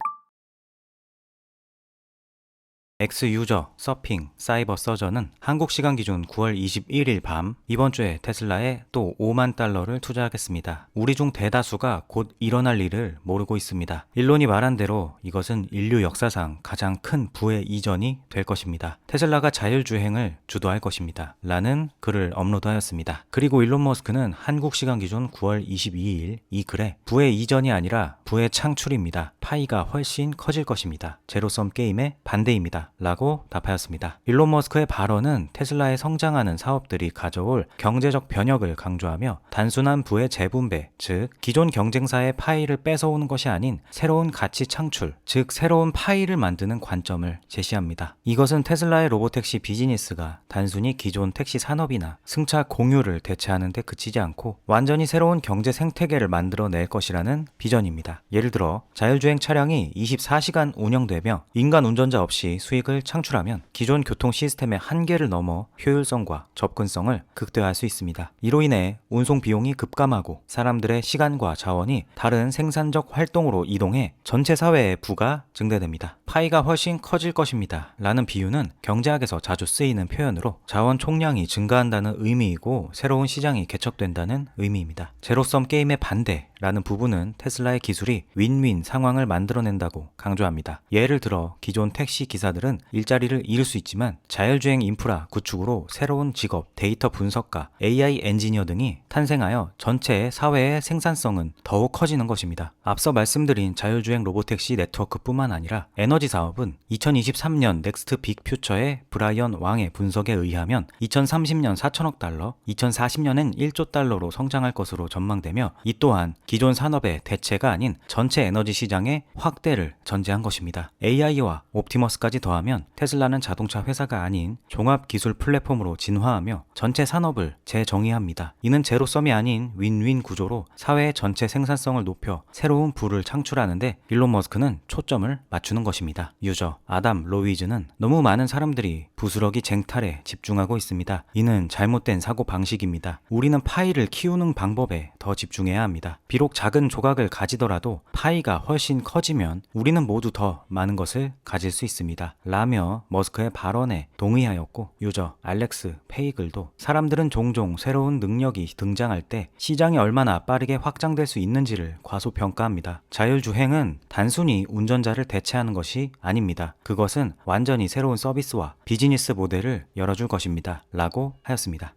엑스유저, 서핑, 사이버 서저는 한국 시간 기준 9월 21일 밤 이번 주에 테슬라에 또 5만 달러를 투자하겠습니다. 우리 중 대다수가 곧 일어날 일을 모르고 있습니다. 일론이 말한 대로 이것은 인류 역사상 가장 큰 부의 이전이 될 것입니다. 테슬라가 자율주행을 주도할 것입니다. 라는 글을 업로드하였습니다. 그리고 일론 머스크는 한국 시간 기준 9월 22일 이 글에 부의 이전이 아니라 부의 창출입니다. 파이가 훨씬 커질 것입니다. 제로섬 게임의 반대입니다. 라고 답하였습니다. 일론 머스크의 발언은 테슬라의 성장하는 사업들이 가져올 경제적 변혁을 강조하며 단순한 부의 재분배, 즉 기존 경쟁사의 파이를 뺏어오는 것이 아닌 새로운 가치 창출, 즉 새로운 파이를 만드는 관점을 제시합니다. 이것은 테슬라의 로보택시 비즈니스가 단순히 기존 택시 산업이나 승차 공유를 대체하는 데 그치지 않고 완전히 새로운 경제 생태계를 만들어낼 것이라는 비전입니다. 예를 들어 자율주행 차량이 24시간 운영되며 인간 운전자 없이 수익을 창출하면 기존 교통 시스템의 한계를 넘어 효율성과 접근성을 극대화할 수 있습니다. 이로 인해 운송 비용이 급감하고 사람들의 시간과 자원이 다른 생산적 활동으로 이동해 전체 사회의 부가 증대됩니다. 파이가 훨씬 커질 것입니다. 라는 비유는 경제학에서 자주 쓰이는 표현으로 자원 총량이 증가한다는 의미이고 새로운 시장이 개척된다는 의미입니다. 제로섬 게임의 반대라는 부분은 테슬라의 기술이 윈윈 상황을 만들어낸다고 강조합니다. 예를 들어 기존 택시 기사들은 일자리를 잃을 수 있지만 자율주행 인프라 구축으로 새로운 직업, 데이터 분석가, AI 엔지니어 등이 탄생하여 전체 사회의 생산성은 더욱 커지는 것입니다. 앞서 말씀드린 자율주행 로보택시 네트워크뿐만 아니라 에너지 사업은 2023년 넥스트 빅 퓨처의 브라이언 왕의 분석에 의하면 2030년 4천억 달러, 2040년엔 1조 달러로 성장할 것으로 전망되며 이 또한 기존 산업의 대체가 아닌 전체 에너지 시장의 확대를 전제한 것입니다. AI와 옵티머스까지 더하면 거부하면 테슬라는 자동차 회사가 아닌 종합기술 플랫폼으로 진화하며 전체 산업을 재정의합니다. 이는 제로섬이 아닌 윈윈 구조로 사회의 전체 생산성을 높여 새로운 부를 창출하는데 일론 머스크는 초점을 맞추는 것입니다. 유저 아담 로위즈는 너무 많은 사람들이 부스러기 쟁탈에 집중하고 있습니다. 이는 잘못된 사고 방식입니다. 우리는 파이를 키우는 방법에 더 집중해야 합니다. 비록 작은 조각을 가지더라도 파이가 훨씬 커지면 우리는 모두 더 많은 것을 가질 수 있습니다. 라며 머스크의 발언에 동의하였고, 유저 알렉스 페이글도 사람들은 종종 새로운 능력이 등장할 때 시장이 얼마나 빠르게 확장될 수 있는지를 과소평가합니다. 자율주행은 단순히 운전자를 대체하는 것이 아닙니다. 그것은 완전히 새로운 서비스와 비즈니스 모델을 열어줄 것입니다. 라고 하였습니다.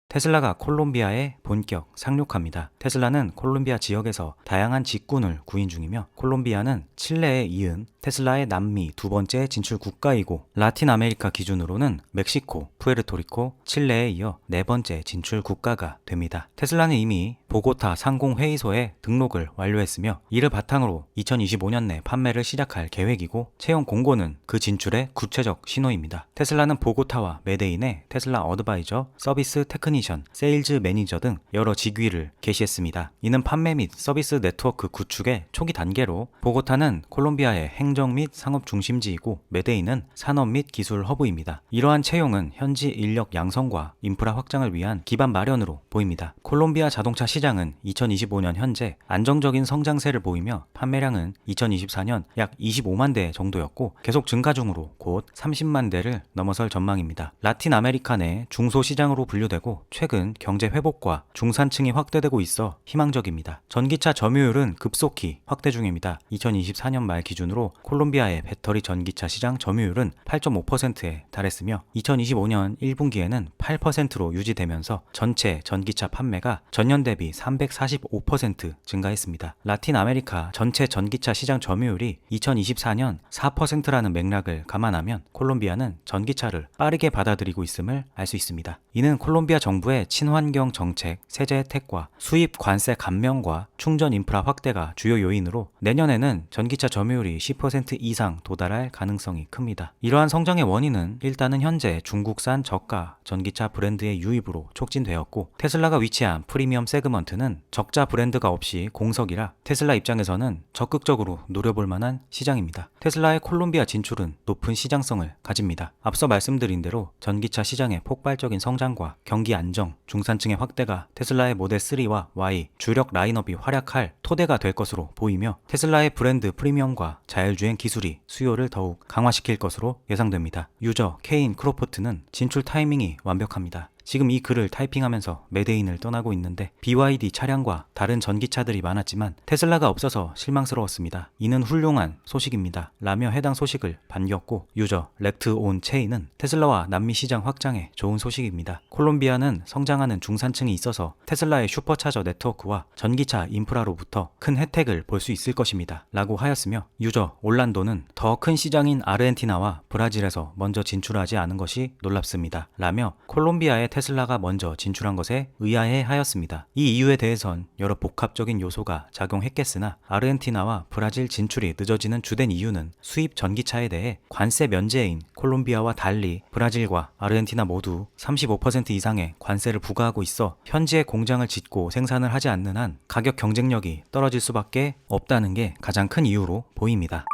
테슬라가 콜롬비아에 본격 상륙합니다. 테슬라는 콜롬비아 지역에서 다양한 직군을 구인 중이며, 콜롬비아는 칠레에 이은 테슬라의 남미 두 번째 진출 국가이고, 라틴 아메리카 기준으로는 멕시코, 푸에르토리코, 칠레에 이어 네 번째 진출 국가가 됩니다. 테슬라는 이미 보고타 상공회의소에 등록을 완료했으며, 이를 바탕으로 2025년 내 판매를 시작할 계획이고, 채용 공고는 그 진출의 구체적 신호입니다. 테슬라는 보고타와 메데인에 테슬라 어드바이저, 서비스 테크니션, 세일즈 매니저 등 여러 직위를 개시했습니다. 이는 판매 및 서비스 네트워크 구축의 초기 단계로, 보고타는 콜롬비아의 행정 및 상업 중심지이고 메데인은 산업 및 기술 허브입니다. 이러한 채용은 현지 인력 양성과 인프라 확장을 위한 기반 마련으로 보입니다. 콜롬비아 자동차 시장은 2025년 현재 안정적인 성장세를 보이며, 판매량은 2024년 약 25만 대 정도였고 계속 증가 중으로 곧 30만 대를 넘어설 전망입니다. 라틴 아메리카 내 중소시장으로 분류되고 최근 경제 회복과 중산층이 확대되고 있어 희망적입니다. 전기차 점유율은 급속히 확대 중입니다. 2024년 말 기준으로 콜롬비아의 배터리 전기차 시장 점유율은 8.5%에 달했으며 2025년 1분기에는 8%로 유지되면서 전체 전기차 판매가 전년 대비 345% 증가했습니다. 라틴 아메리카 전체 전기차 시장 점유율이 2024년 4%라는 맥락을 감안하면 콜롬비아는 전기차를 빠르게 받아들이고 있음을 알 수 있습니다. 이는 콜롬비아 정부의 친환경 정책, 세제 혜택과 수입 관세 감면과 충전 인프라 확대가 주요 요인으로 내년에는 전기차 점유율이 10% 이상 도달할 가능성이 큽니다. 이러한 성장의 원인은 일단은 현재 중국산 저가 전기차 브랜드의 유입으로 촉진되었고, 테슬라가 위치한 프리미엄 세그먼트는 적자 브랜드가 없이 공석이라 테슬라 입장에서는 적극적으로 노려볼 만한 시장입니다. 테슬라의 콜롬비아 진출은 높은 시장성을 가집니다. 앞서 말씀드린 대로 전기차 시장의 폭발적인 성장과 경기 안정, 중산층의 확대가 테슬라의 모델 3와 Y 주력 라인업이 활약할 토대가 될 것으로 보이며, 테슬라의 브랜드 프리미엄과 자율주행 기술이 수요를 더욱 강화시킬 것으로 예상됩니다. 유저 케인 크로포트는 진출 타이밍이 완벽합니다. 지금 이 글을 타이핑하면서 메데인을 떠나고 있는데 BYD 차량과 다른 전기차들이 많았지만 테슬라가 없어서 실망스러웠습니다. 이는 훌륭한 소식입니다. 라며 해당 소식을 반겼고, 유저 렉트온 체이는 테슬라와 남미 시장 확장에 좋은 소식입니다. 콜롬비아는 성장하는 중산층이 있어서 테슬라의 슈퍼차저 네트워크와 전기차 인프라로부터 큰 혜택을 볼 수 있을 것입니다. 라고 하였으며, 유저 올란도는 더 큰 시장인 아르헨티나와 브라질에서 먼저 진출하지 않은 것이 놀랍습니다. 라며 콜롬비아의 테슬라가 먼저 진출한 것에 의아해 하였습니다. 이 이유에 대해선 여러 복합적인 요소가 작용했겠으나 아르헨티나와 브라질 진출이 늦어지는 주된 이유는 수입 전기차에 대해 관세 면제인 콜롬비아와 달리 브라질과 아르헨티나 모두 35% 이상의 관세를 부과하고 있어 현지에 공장을 짓고 생산을 하지 않는 한 가격 경쟁력이 떨어질 수밖에 없다는 게 가장 큰 이유로 보입니다.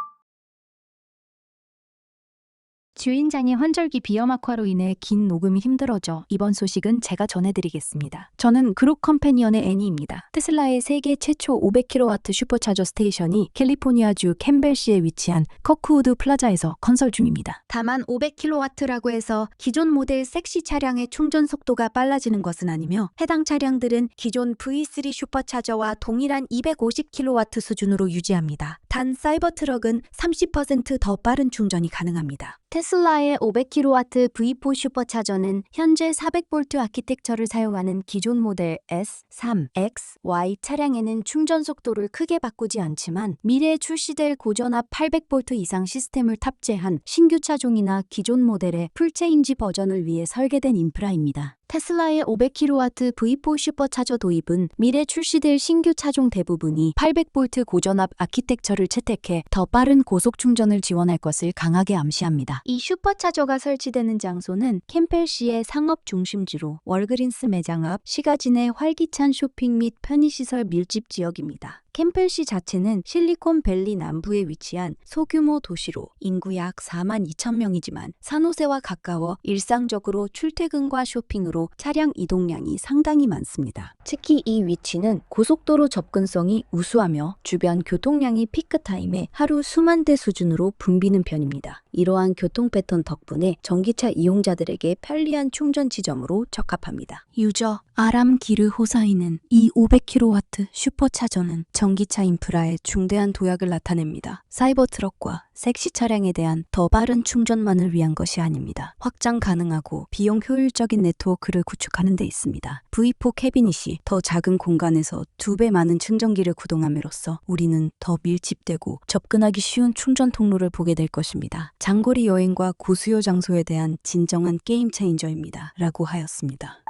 주인장의 환절기 비염악화로 인해 긴 녹음이 힘들어져 이번 소식은 제가 전해드리겠습니다. 저는 그룹 컴패니언의 애니입니다. 테슬라의 세계 최초 500kW 슈퍼차저 스테이션이 캘리포니아주 캠벨시에 위치한 커크우드 플라자에서 건설 중입니다. 다만 500kW라고 해서 기존 모델 섹시 차량의 충전 속도가 빨라지는 것은 아니며, 해당 차량들은 기존 V3 슈퍼차저와 동일한 250kW 수준으로 유지합니다. 단 사이버트럭은 30% 더 빠른 충전이 가능합니다. 테슬라의 500kW V4 슈퍼차저는 현재 400V 아키텍처를 사용하는 기존 모델 S, 3, X, Y 차량에는 충전 속도를 크게 바꾸지 않지만, 미래에 출시될 고전압 800V 이상 시스템을 탑재한 신규 차종이나 기존 모델의 풀체인지 버전을 위해 설계된 인프라입니다. 테슬라의 500kW V4 슈퍼차저 도입은 미래 출시될 신규 차종 대부분이 800V 고전압 아키텍처를 채택해 더 빠른 고속 충전을 지원할 것을 강하게 암시합니다. 이 슈퍼차저가 설치되는 장소는 캠펠시의 상업 중심지로 월그린스 매장 앞 시가지 내 활기찬 쇼핑 및 편의시설 밀집 지역입니다. 캠펠시 자체는 실리콘밸리 남부에 위치한 소규모 도시로 인구 약 4만 2천 명이지만 산호세와 가까워 일상적으로 출퇴근과 쇼핑으로 차량 이동량이 상당히 많습니다. 특히 이 위치는 고속도로 접근성이 우수하며 주변 교통량이 피크타임에 하루 수만 대 수준으로 붐비는 편입니다. 이러한 교통 패턴 덕분에 전기차 이용자들에게 편리한 충전 지점으로 적합합니다. 유저 아람 기르 호사이는 이 500kW 슈퍼차저는 전기차 인프라에 중대한 도약을 나타냅니다. 사이버 트럭과 섹시 차량에 대한 더 빠른 충전만을 위한 것이 아닙니다. 확장 가능하고 비용 효율적인 네트워크를 구축하는 데 있습니다. V4 캐비닛이 더 작은 공간에서 2배 많은 충전기를 구동함으로써 우리는 더 밀집되고 접근하기 쉬운 충전 통로를 보게 될 것입니다. 장거리 여행과 고수요 장소에 대한 진정한 게임 체인저입니다. 라고 하였습니다.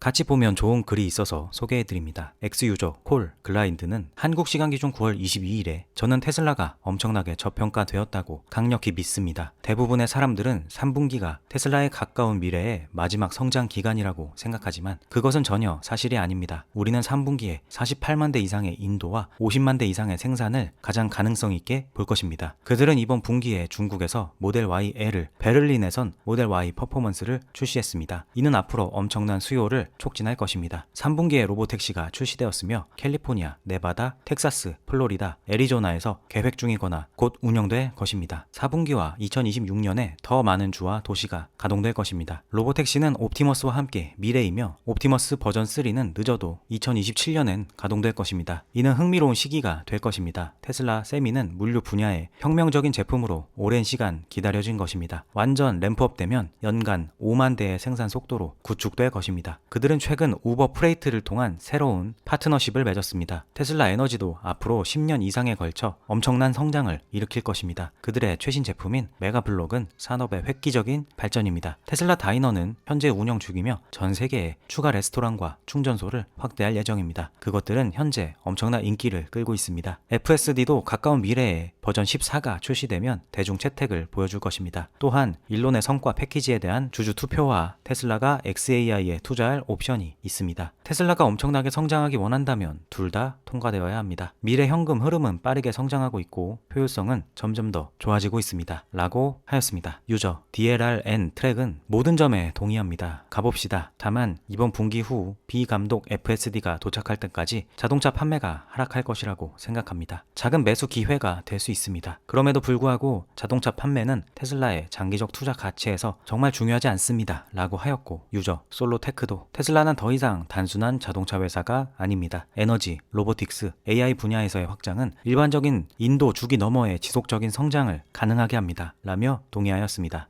같이 보면 좋은 글이 있어서 소개해드립니다. 엑스유저 콜 글라인드는 한국 시간 기준 9월 22일에 저는 테슬라가 엄청나게 저평가되었다고 강력히 믿습니다. 대부분의 사람들은 3분기가 테슬라의 가까운 미래의 마지막 성장 기간이라고 생각하지만 그것은 전혀 사실이 아닙니다. 우리는 3분기에 48만 대 이상의 인도와 50만 대 이상의 생산을 가장 가능성 있게 볼 것입니다. 그들은 이번 분기에 중국에서 모델 Y L을, 베를린에선 모델 Y 퍼포먼스를 출시했습니다. 이는 앞으로 엄청난 수요를 촉진할 것입니다. 3분기에 로보택시가 출시되었으며 캘리포니아, 네바다, 텍사스, 플로리다, 애리조나에서 계획 중이거나 곧 운영될 것입니다. 4분기와 2026년에 더 많은 주와 도시가 가동될 것입니다. 로보택시는 옵티머스와 함께 미래이며 옵티머스 버전 3는 늦어도 2027년엔 가동될 것입니다. 이는 흥미로운 시기가 될 것입니다. 테슬라 세미는 물류 분야의 혁명적인 제품으로 오랜 시간 기다려진 것입니다. 완전 램프업되면 연간 5만 대의 생산 속도로 구축될 것입니다. 그들은 최근 우버 프레이트를 통한 새로운 파트너십을 맺었습니다. 테슬라 에너지도 앞으로 10년 이상에 걸쳐 엄청난 성장을 일으킬 것입니다. 그들의 최신 제품인 메가블록은 산업의 획기적인 발전입니다. 테슬라 다이너는 현재 운영 중이며 전 세계에 추가 레스토랑과 충전소를 확대할 예정입니다. 그것들은 현재 엄청난 인기를 끌고 있습니다. FSD도 가까운 미래에 버전 14가 출시되면 대중 채택을 보여줄 것입니다. 또한 일론의 성과 패키지에 대한 주주 투표와 테슬라가 XAI에 투자할 옵션이 있습니다. 테슬라가 엄청나게 성장하기 원한다면 둘 다 통과되어야 합니다. 미래 현금 흐름은 빠르게 성장하고 있고 효율성은 점점 더 좋아지고 있습니다. 라고 하였습니다. 유저 DLRN 트랙은 모든 점에 동의합니다. 가봅시다. 다만 이번 분기 후 비감독 FSD가 도착할 때까지 자동차 판매가 하락할 것이라고 생각합니다. 작은 매수 기회가 될 수 있습니다. 그럼에도 불구하고 자동차 판매는 테슬라의 장기적 투자 가치에서 정말 중요하지 않습니다. 라고 하였고 유저 솔로테크도 테슬라는 더 이상 단순한 자동차 회사가 아닙니다. 에너지, 로보틱스, AI 분야에서의 확장은 일반적인 인도 주기 너머의 지속적인 성장을 가능하게 합니다. 라며 동의하였습니다.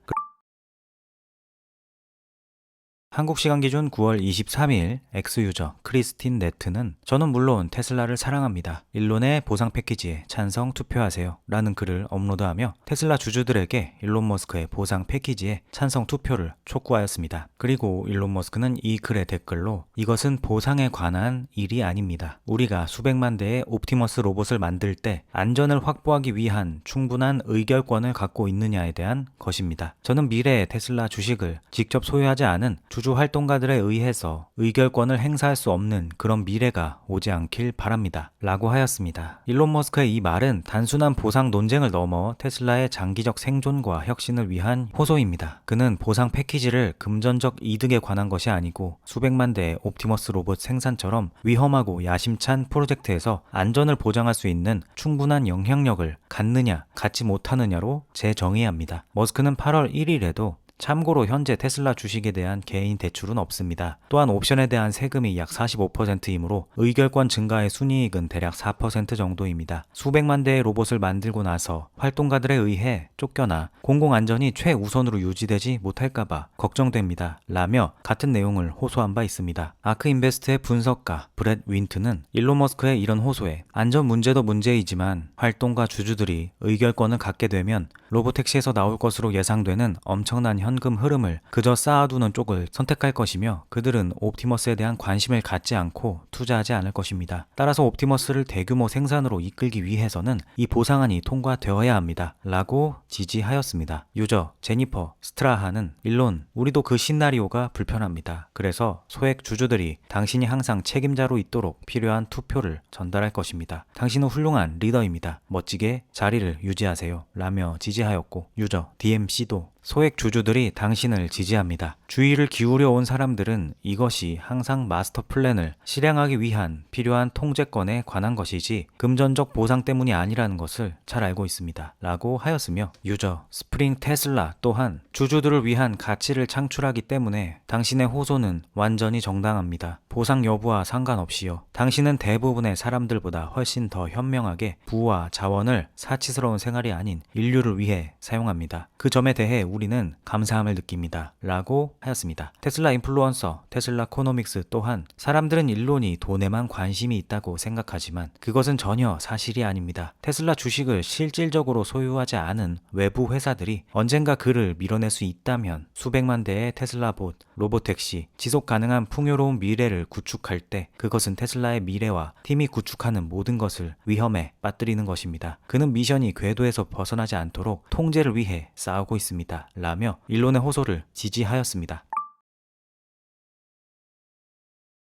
한국 시간 기준 9월 23일 엑스유저 크리스틴 네트는 저는 물론 테슬라를 사랑합니다. 일론의 보상 패키지에 찬성 투표하세요. 라는 글을 업로드하며 테슬라 주주들에게 일론 머스크의 보상 패키지에 찬성 투표를 촉구하였습니다. 그리고 일론 머스크는 이 글의 댓글로 이것은 보상에 관한 일이 아닙니다. 우리가 수백만 대의 옵티머스 로봇을 만들 때 안전을 확보하기 위한 충분한 의결권을 갖고 있느냐에 대한 것입니다. 저는 미래의 테슬라 주식을 직접 소유하지 않은 주주 활동가들에 의해서 의결권을 행사할 수 없는 그런 미래가 오지 않길 바랍니다. 라고 하였습니다. 일론 머스크의 이 말은 단순한 보상 논쟁을 넘어 테슬라의 장기적 생존과 혁신을 위한 호소입니다. 그는 보상 패키지를 금전적 이득에 관한 것이 아니고 수백만 대의 옵티머스 로봇 생산처럼 위험하고 야심찬 프로젝트에서 안전을 보장할 수 있는 충분한 영향력을 갖느냐, 갖지 못하느냐로 재정의합니다. 머스크는 8월 1일에도 참고로 현재 테슬라 주식에 대한 개인 대출은 없습니다. 또한 옵션에 대한 세금이 약 45%이므로 의결권 증가의 순이익은 대략 4% 정도입니다. 수백만 대의 로봇을 만들고 나서 활동가들에 의해 쫓겨나 공공안전이 최우선으로 유지되지 못할까봐 걱정됩니다. 라며 같은 내용을 호소한 바 있습니다. 아크인베스트의 분석가 브렛 윈트는 일론 머스크의 이런 호소에 안전 문제도 문제이지만 활동가 주주들이 의결권을 갖게 되면 로보택시에서 나올 것으로 예상되는 엄청난 현금 흐름을 그저 쌓아두는 쪽을 선택할 것이며 그들은 옵티머스에 대한 관심을 갖지 않고 투자하지 않을 것입니다. 따라서 옵티머스를 대규모 생산으로 이끌기 위해서는 이 보상안이 통과되어야 합니다. 라고 지지하였습니다. 유저 제니퍼 스트라하는 일론 우리도 그 시나리오가 불편합니다. 그래서 소액 주주들이 당신이 항상 책임자로 있도록 필요한 투표를 전달할 것입니다. 당신은 훌륭한 리더입니다. 멋지게 자리를 유지하세요. 라며 지지하였고 유저 DMC도 소액 주주들이 당신을 지지합니다. 주의를 기울여 온 사람들은 이것이 항상 마스터 플랜을 실행하기 위한 필요한 통제권에 관한 것이지 금전적 보상 때문이 아니라는 것을 잘 알고 있습니다. 라고 하였으며 유저 스프링 테슬라 또한 주주들을 위한 가치를 창출하기 때문에 당신의 호소는 완전히 정당합니다. 보상 여부와 상관없이요. 당신은 대부분의 사람들보다 훨씬 더 현명하게 부와 자원을 사치스러운 생활이 아닌 인류를 위해 사용합니다. 그 점에 대해 우리는 감사함을 느낍니다. 라고 하였습니다. 테슬라 인플루언서 테슬라 코노믹스 또한 사람들은 일론이 돈에만 관심이 있다고 생각하지만 그것은 전혀 사실이 아닙니다. 테슬라 주식을 실질적으로 소유하지 않은 외부 회사들이 언젠가 그를 밀어낼 수 있다면 수백만 대의 테슬라 봇, 로보택시, 지속 가능한 풍요로운 미래를 구축할 때 그것은 테슬라의 미래와 팀이 구축하는 모든 것을 위험에 빠뜨리는 것입니다. 그는 미션이 궤도에서 벗어나지 않도록 통제를 위해 싸우고 있습니다. 라며 일론의 호소를 지지하였습니다.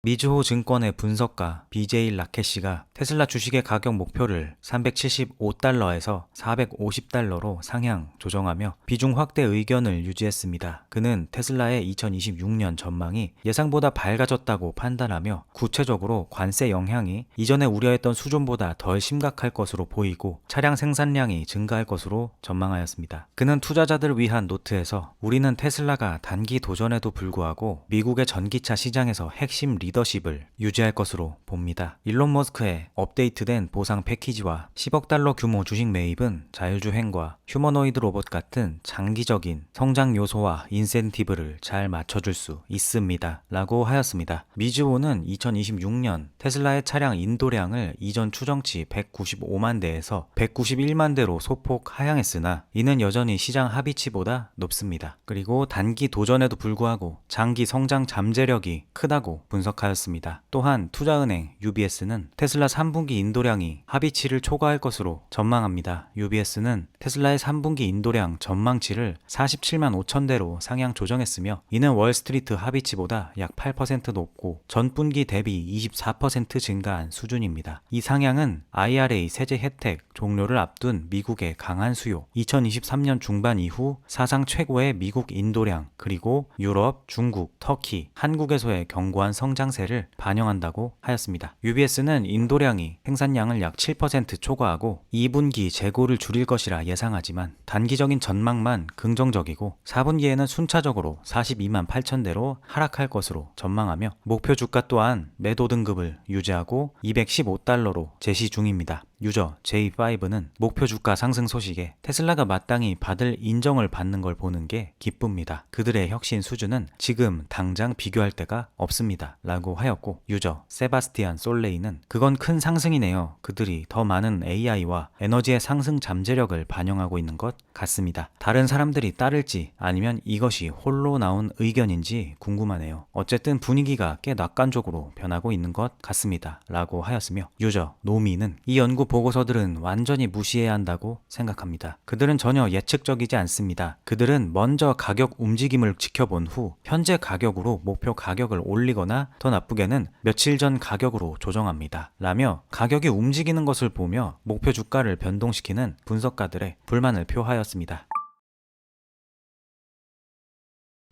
미즈호 증권의 분석가 BJ 라켓시가 테슬라 주식의 가격 목표를 375달러에서 450달러로 상향 조정하며 비중 확대 의견을 유지했습니다. 그는 테슬라의 2026년 전망이 예상보다 밝아졌다고 판단하며 구체적으로 관세 영향이 이전에 우려했던 수준보다 덜 심각할 것으로 보이고 차량 생산량이 증가할 것으로 전망하였습니다. 그는 투자자들을 위한 노트에서 우리는 테슬라가 단기 도전에도 불구하고 미국의 전기차 시장에서 핵심 리더십을 유지할 것으로 봅니다. 일론 머스크의 업데이트된 보상 패키지와 10억 달러 규모 주식 매입은 자율주행과 휴머노이드 로봇 같은 장기적인 성장 요소와 인센티브를 잘 맞춰줄 수 있습니다. 라고 하였습니다. 미즈호는 2026년 테슬라의 차량 인도량을 이전 추정치 195만 대에서 191만 대로 소폭 하향했으나 이는 여전히 시장 합의치보다 높습니다. 그리고 단기 도전에도 불구하고 장기 성장 잠재력이 크다고 분석하였습니다. 또한 투자은행 UBS는 테슬라 3분기 인도량이 합의치를 초과할 것으로 전망합니다. UBS는 테슬라의 3분기 인도량 전망치를 47만 5천 대로 상향 조정했으며 이는 월스트리트 합의치보다 약 8% 높고 전분기 대비 24% 증가한 수준입니다. 이 상향은 IRA 세제 혜택 종료를 앞둔 미국의 강한 수요, 2023년 중반 이후 사상 최고의 미국 인도량, 그리고 유럽, 중국, 터키, 한국에서의 견고한 성장세를 반영한다고 하였습니다. UBS는 인도량이 생산량을 약 7% 초과하고 2분기 재고를 줄일 것이라 예상하지만 단기적인 전망만 긍정적이고 4분기에는 순차적으로 42만 8천 대로 하락할 것으로 전망하며 목표 주가 또한 매도 등급을 유지하고 215달러로 제시 중입니다. 유저 J5는 목표 주가 상승 소식에 테슬라가 마땅히 받을 인정을 받는 걸 보는 게 기쁩니다. 그들의 혁신 수준은 지금 당장 비교할 데가 없습니다. 라고 하였고 유저 세바스티안 솔레이는 그건 큰 상승이네요. 그들이 더 많은 AI와 에너지의 상승 잠재력을 반영하고 있는 것 같습니다. 다른 사람들이 따를지 아니면 이것이 홀로 나온 의견인지 궁금하네요. 어쨌든 분위기가 꽤 낙관적으로 변하고 있는 것 같습니다. 라고 하였으며 유저 노미는 이 연구 보고서들은 완전히 무시해야 한다고 생각합니다. 그들은 전혀 예측적이지 않습니다. 그들은 먼저 가격 움직임을 지켜본 후 현재 가격으로 목표 가격을 올리거나 더 나쁘게는 며칠 전 가격으로 조정합니다. 라며 가격이 움직이는 것을 보며 목표 주가를 변동시키는 분석가들의 불만을 표하였습니다.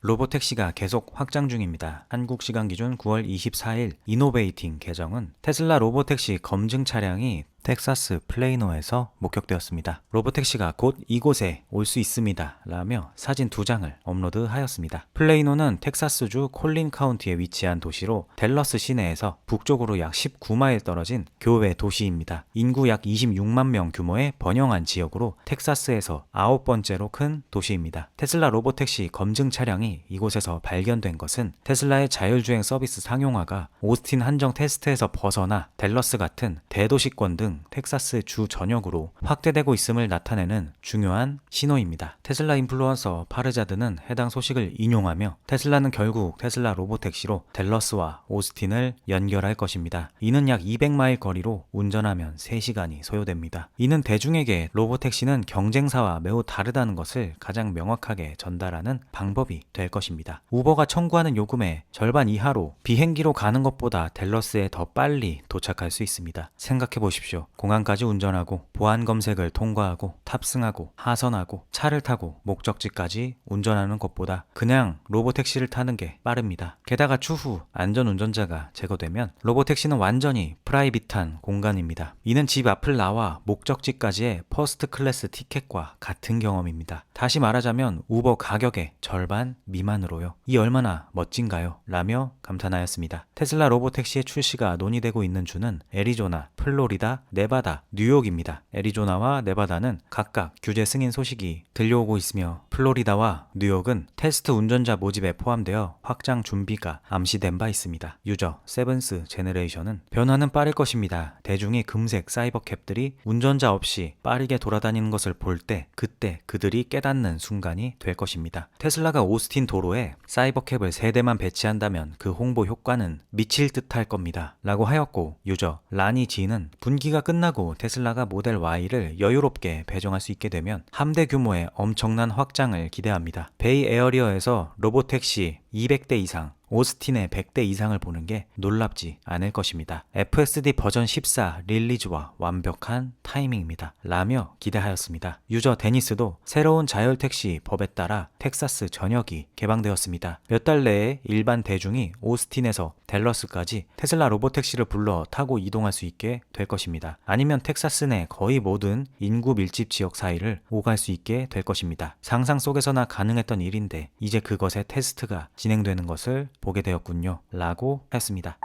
로보택시가 계속 확장 중입니다. 한국 시간 기준 9월 24일 이노베이팅 계정은 테슬라 로보택시 검증 차량이 텍사스 플레이노에서 목격되었습니다. 로보택시가 곧 이곳에 올 수 있습니다. 라며 사진 2장을 업로드하였습니다. 플레이노는 텍사스주 콜린 카운티에 위치한 도시로 댈러스 시내에서 북쪽으로 약 19마일 떨어진 교외 도시입니다. 인구 약 26만 명 규모의 번영한 지역으로 텍사스에서 9번째로 큰 도시입니다. 테슬라 로보택시 검증 차량이 이곳에서 발견된 것은 테슬라의 자율주행 서비스 상용화가 오스틴 한정 테스트에서 벗어나 댈러스 같은 대도시권 등 등 텍사스 주 전역으로 확대되고 있음을 나타내는 중요한 신호입니다. 테슬라 인플루언서 파르자드는 해당 소식을 인용하며 테슬라는 결국 테슬라 로보택시로 댈러스와 오스틴을 연결할 것입니다. 이는 약 200마일 거리로 운전하면 3시간이 소요됩니다. 이는 대중에게 로보택시는 경쟁사와 매우 다르다는 것을 가장 명확하게 전달하는 방법이 될 것입니다. 우버가 청구하는 요금의 절반 이하로 비행기로 가는 것보다 댈러스에 더 빨리 도착할 수 있습니다. 생각해 보십시오. 공항까지 운전하고 보안 검색을 통과하고 탑승하고 하선하고 차를 타고 목적지까지 운전하는 것보다 그냥 로보택시를 타는 게 빠릅니다. 게다가 추후 안전운전자가 제거되면 로보택시는 완전히 프라이빗한 공간입니다. 이는 집 앞을 나와 목적지까지의 퍼스트 클래스 티켓과 같은 경험입니다. 다시 말하자면 우버 가격의 절반 미만으로요. 이 얼마나 멋진가요? 라며 감탄하였습니다. 테슬라 로보택시의 출시가 논의되고 있는 주는 애리조나, 플로리다, 네바다, 뉴욕입니다. 애리조나와 네바다는 각각 규제 승인 소식이 들려오고 있으며 플로리다와 뉴욕은 테스트 운전자 모집에 포함되어 확장 준비가 암시된 바 있습니다. 유저 세븐스 제너레이션은 변화는 빠를 것입니다. 대중이 금색 사이버 캡들이 운전자 없이 빠르게 돌아다니는 것을 볼 때 그때 그들이 깨닫는 순간이 될 것입니다. 테슬라가 오스틴 도로에 사이버 캡을 3대만 배치한다면 그 홍보 효과는 미칠 듯할 겁니다. 라고 하였고 유저 라니 지는 분기가 끝나고 테슬라가 모델 Y를 여유롭게 배정할 수 있게 되면 함대 규모의 엄청난 확장을 기대합니다. 베이 에어리어에서 로보택시 200대 이상, 오스틴의 100대 이상을 보는 게 놀랍지 않을 것입니다. FSD 버전 14 릴리즈와 완벽한 타이밍입니다. 라며 기대하였습니다. 유저 데니스도 새로운 자율택시 법에 따라 텍사스 전역이 개방되었습니다. 몇 달 내에 일반 대중이 오스틴에서 댈러스까지 테슬라 로보택시를 불러 타고 이동할 수 있게 될 것입니다. 아니면 텍사스 내 거의 모든 인구 밀집 지역 사이를 오갈 수 있게 될 것입니다. 상상 속에서나 가능했던 일인데 이제 그것의 테스트가 진행되는 것을 보게 되었군요. 라고 했습니다.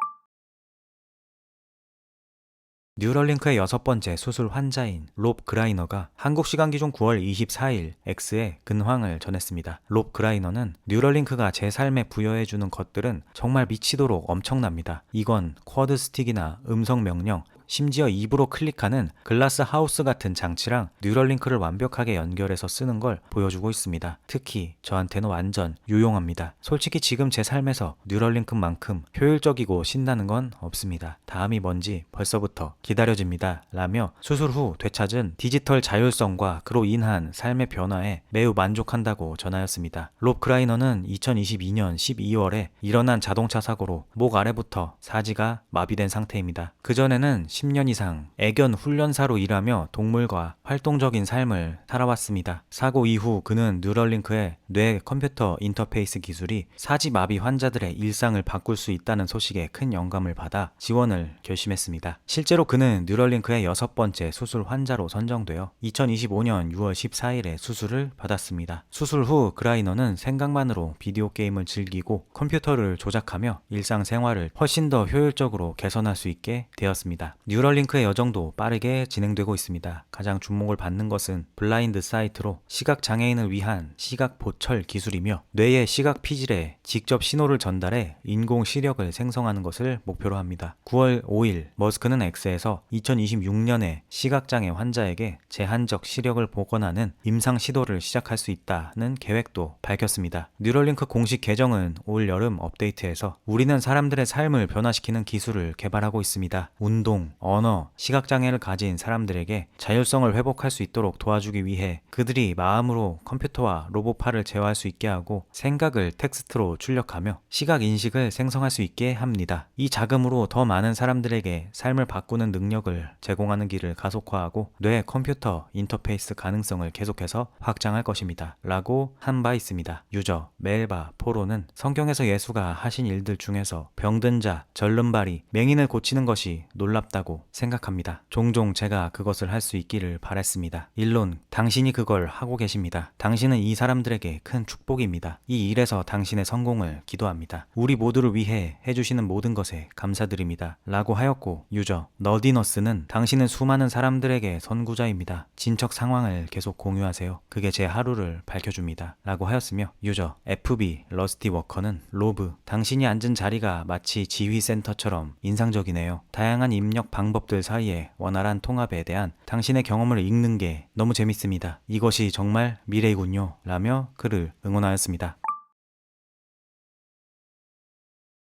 뉴럴링크의 6번째 수술 환자인 롭 그라이너가 한국 시간 기준 9월 24일 X에 근황을 전했습니다. 롭 그라이너는 뉴럴링크가 제 삶에 부여해주는 것들은 정말 미치도록 엄청납니다. 이건 쿼드 스틱이나 음성 명령, 심지어 입으로 클릭하는 글라스 하우스 같은 장치랑 뉴럴링크를 완벽하게 연결해서 쓰는 걸 보여주고 있습니다. 특히 저한테는 완전 유용합니다. 솔직히 지금 제 삶에서 뉴럴링크만큼 효율적이고 신나는 건 없습니다. 다음이 뭔지 벌써부터 기다려집니다. 라며 수술 후 되찾은 디지털 자율성과 그로 인한 삶의 변화에 매우 만족한다고 전하였습니다. 롭 그라이너는 2022년 12월에 일어난 자동차 사고로 목 아래부터 사지가 마비된 상태입니다. 그전에는 10년 이상 애견 훈련사로 일하며 동물과 활동적인 삶을 살아왔습니다. 사고 이후 그는 뉴럴링크의 뇌 컴퓨터 인터페이스 기술이 사지 마비 환자들의 일상을 바꿀 수 있다는 소식에 큰 영감을 받아 지원을 결심했습니다. 실제로 그는 뉴럴링크의 6번째 수술 환자로 선정되어 2025년 6월 14일에 수술을 받았습니다. 수술 후 그라이너는 생각만으로 비디오 게임을 즐기고 컴퓨터를 조작하며 일상생활을 훨씬 더 효율적으로 개선할 수 있게 되었습니다. 뉴럴링크의 여정도 빠르게 진행되고 있습니다. 가장 주목을 받는 것은 블라인드 사이트로 시각장애인을 위한 시각 보철 기술이며 뇌의 시각 피질에 직접 신호를 전달해 인공 시력을 생성하는 것을 목표로 합니다. 9월 5일 머스크는 X에서 2026년에 시각장애 환자에게 제한적 시력을 복원하는 임상 시도를 시작할 수 있다는 계획도 밝혔습니다. 뉴럴링크 공식 계정은 올 여름 업데이트에서 우리는 사람들의 삶을 변화시키는 기술을 개발하고 있습니다. 운동, 언어, 시각장애를 가진 사람들에게 자율성을 회복할 수 있도록 도와주기 위해 그들이 마음으로 컴퓨터와 로봇팔을 제어할 수 있게 하고 생각을 텍스트로 출력하며 시각인식을 생성할 수 있게 합니다. 이 자금으로 더 많은 사람들에게 삶을 바꾸는 능력을 제공하는 길을 가속화하고 뇌 컴퓨터 인터페이스 가능성을 계속해서 확장할 것입니다. 라고 한 바 있습니다. 유저 멜바 포로는 성경에서 예수가 하신 일들 중에서 병든 자, 절름발이, 맹인을 고치는 것이 놀랍다고 생각합니다. 종종 제가 그것을 할 수 있기를 바랬습니다. 일론, 당신이 그걸 하고 계십니다. 당신은 이 사람들에게 큰 축복입니다. 이 일에서 당신의 성공을 기도합니다. 우리 모두를 위해 해주시는 모든 것에 감사드립니다. 라고 하였고 유저 너디너스는 당신은 수많은 사람들에게 선구자입니다. 진척 상황을 계속 공유하세요. 그게 제 하루를 밝혀줍니다. 라고 하였으며 유저 FB 러스티 워커는 로브, 당신이 앉은 자리가 마치 지휘센터처럼 인상적이네요. 다양한 입력 방법들 사이에 원활한 통합에 대한 당신의 경험을 읽는 게 너무 재밌습니다. 이것이 정말 미래이군요. 라며 그를 응원하였습니다.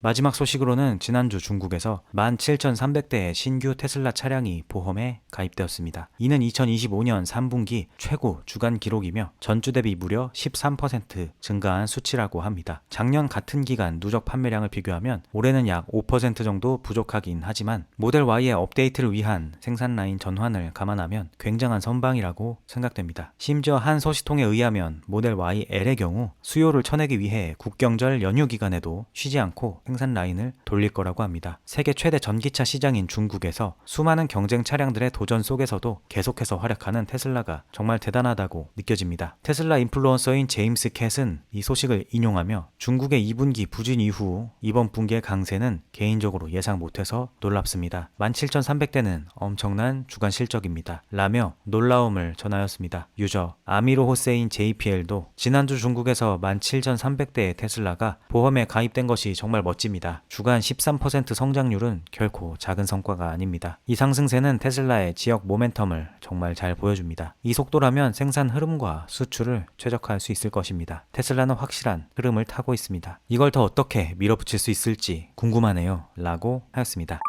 마지막 소식으로는 지난주 중국에서 17,300대의 신규 테슬라 차량이 보험에 가입되었습니다. 이는 2025년 3분기 최고 주간 기록이며 전주 대비 무려 13% 증가한 수치라고 합니다. 작년 같은 기간 누적 판매량을 비교하면 올해는 약 5% 정도 부족하긴 하지만 모델 Y의 업데이트를 위한 생산 라인 전환을 감안하면 굉장한 선방이라고 생각됩니다. 심지어 한 소식통에 의하면 모델 Y L의 경우 수요를 쳐내기 위해 국경절 연휴 기간에도 쉬지 않고 생산 라인을 돌릴 거라고 합니다. 세계 최대 전기차 시장인 중국에서 수많은 경쟁 차량들의 도전 속에서도 계속해서 활약하는 테슬라가 정말 대단하다고 느껴집니다. 테슬라 인플루언서인 제임스 캣은 이 소식을 인용하며 중국의 2분기 부진 이후 이번 분기의 강세는 개인적으로 예상 못해서 놀랍습니다. 17,300대는 엄청난 주간 실적입니다. 라며 놀라움을 전하였습니다. 유저 아미로 호세인 JPL도 지난주 중국에서 17,300대의 테슬라가 보험에 가입된 것이 정말 멋집니다. 주간 13% 성장률은 결코 작은 성과가 아닙니다. 이 상승세는 테슬라의 지역 모멘텀을 정말 잘 보여줍니다. 이 속도라면 생산 흐름과 수출을 최적화할 수 있을 것입니다. 테슬라는 확실한 흐름을 타고 있습니다. 이걸 더 어떻게 밀어붙일 수 있을지 궁금하네요. 라고 하였습니다.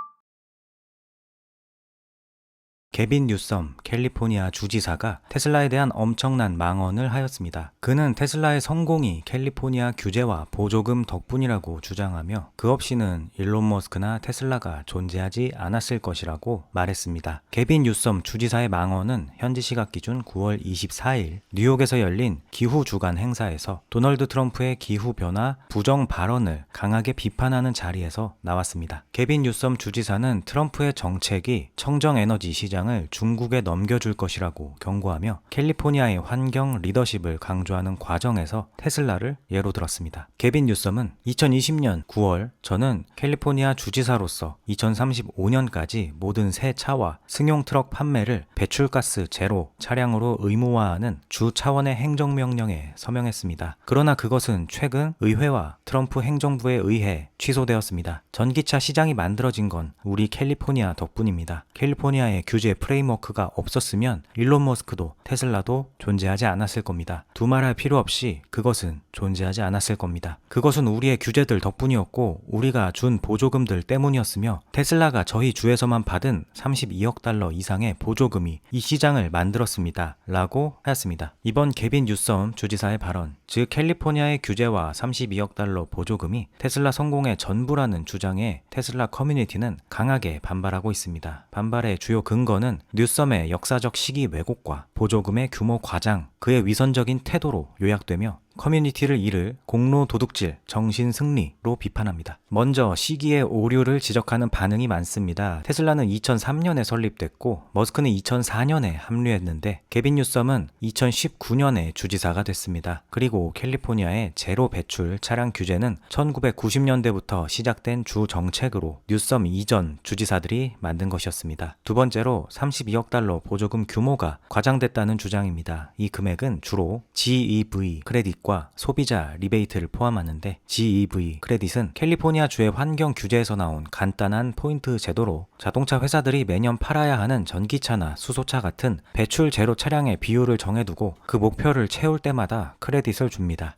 게빈 뉴섬 캘리포니아 주지사가 테슬라에 대한 엄청난 망언을 하였습니다. 그는 테슬라의 성공이 캘리포니아 규제와 보조금 덕분이라고 주장하며 그 없이는 일론 머스크나 테슬라가 존재하지 않았을 것이라고 말했습니다. 게빈 뉴섬 주지사의 망언은 현지 시각 기준 9월 24일 뉴욕에서 열린 기후 주간 행사에서 도널드 트럼프의 기후 변화 부정 발언을 강하게 비판하는 자리에서 나왔습니다. 게빈 뉴섬 주지사는 트럼프의 정책이 청정 에너지 시장을 중국에 넘겨줄 것이라고 경고하며 캘리포니아의 환경 리더십을 강조하는 과정에서 테슬라를 예로 들었습니다. 게빈 뉴섬은 2020년 9월 저는 캘리포니아 주지사로서 2035년까지 모든 새 차와 승용 트럭 판매를 배출가스 제로 차량으로 의무화하는 주 차원의 행정명령에 서명했습니다. 그러나 그것은 최근 의회와 트럼프 행정부에 의해 취소되었습니다. 전기차 시장이 만들어진 건 우리 캘리포니아 덕분입니다. 캘리포니아의 규제 프레임워크가 없었으면 일론 머스크도 테슬라도 존재하지 않았을 겁니다. 두말할 필요 없이 그것은 존재하지 않았을 겁니다. 그것은 우리의 규제들 덕분이었고 우리가 준 보조금들 때문이었으며 테슬라가 저희 주에서만 받은 32억 달러 이상의 보조금이 이 시장을 만들었습니다. 라고 하였습니다. 이번 게빈 뉴섬 주지사의 발언, 즉 캘리포니아의 규제와 32억 달러 보조금이 테슬라 성공의 전부라는 주장에 테슬라 커뮤니티는 강하게 반발하고 있습니다. 반발의 주요 근거는 뉴섬의 역사적 시기 왜곡과 보조금의 규모 과장, 그의 위선적인 태도로 요약되며 커뮤니티를 이를 공로 도둑질, 정신 승리로 비판합니다. 먼저 시기의 오류를 지적하는 반응이 많습니다. 테슬라는 2003년에 설립됐고 머스크는 2004년에 합류했는데 게빈 뉴섬은 2019년에 주지사가 됐습니다. 그리고 캘리포니아의 제로 배출 차량 규제는 1990년대부터 시작된 주 정책으로 뉴섬 이전 주지사들이 만든 것이었습니다. 두 번째로 32억 달러 보조금 규모가 과장됐다는 주장입니다. 이 금액은 주로 GEV 크레딧 과 소비자 리베이트를 포함하는데 GEV 크레딧은 캘리포니아 주의 환경 규제에서 나온 간단한 포인트 제도로 자동차 회사들이 매년 팔아야 하는 전기차나 수소차 같은 배출 제로 차량의 비율을 정해두고 그 목표를 채울 때마다 크레딧을 줍니다.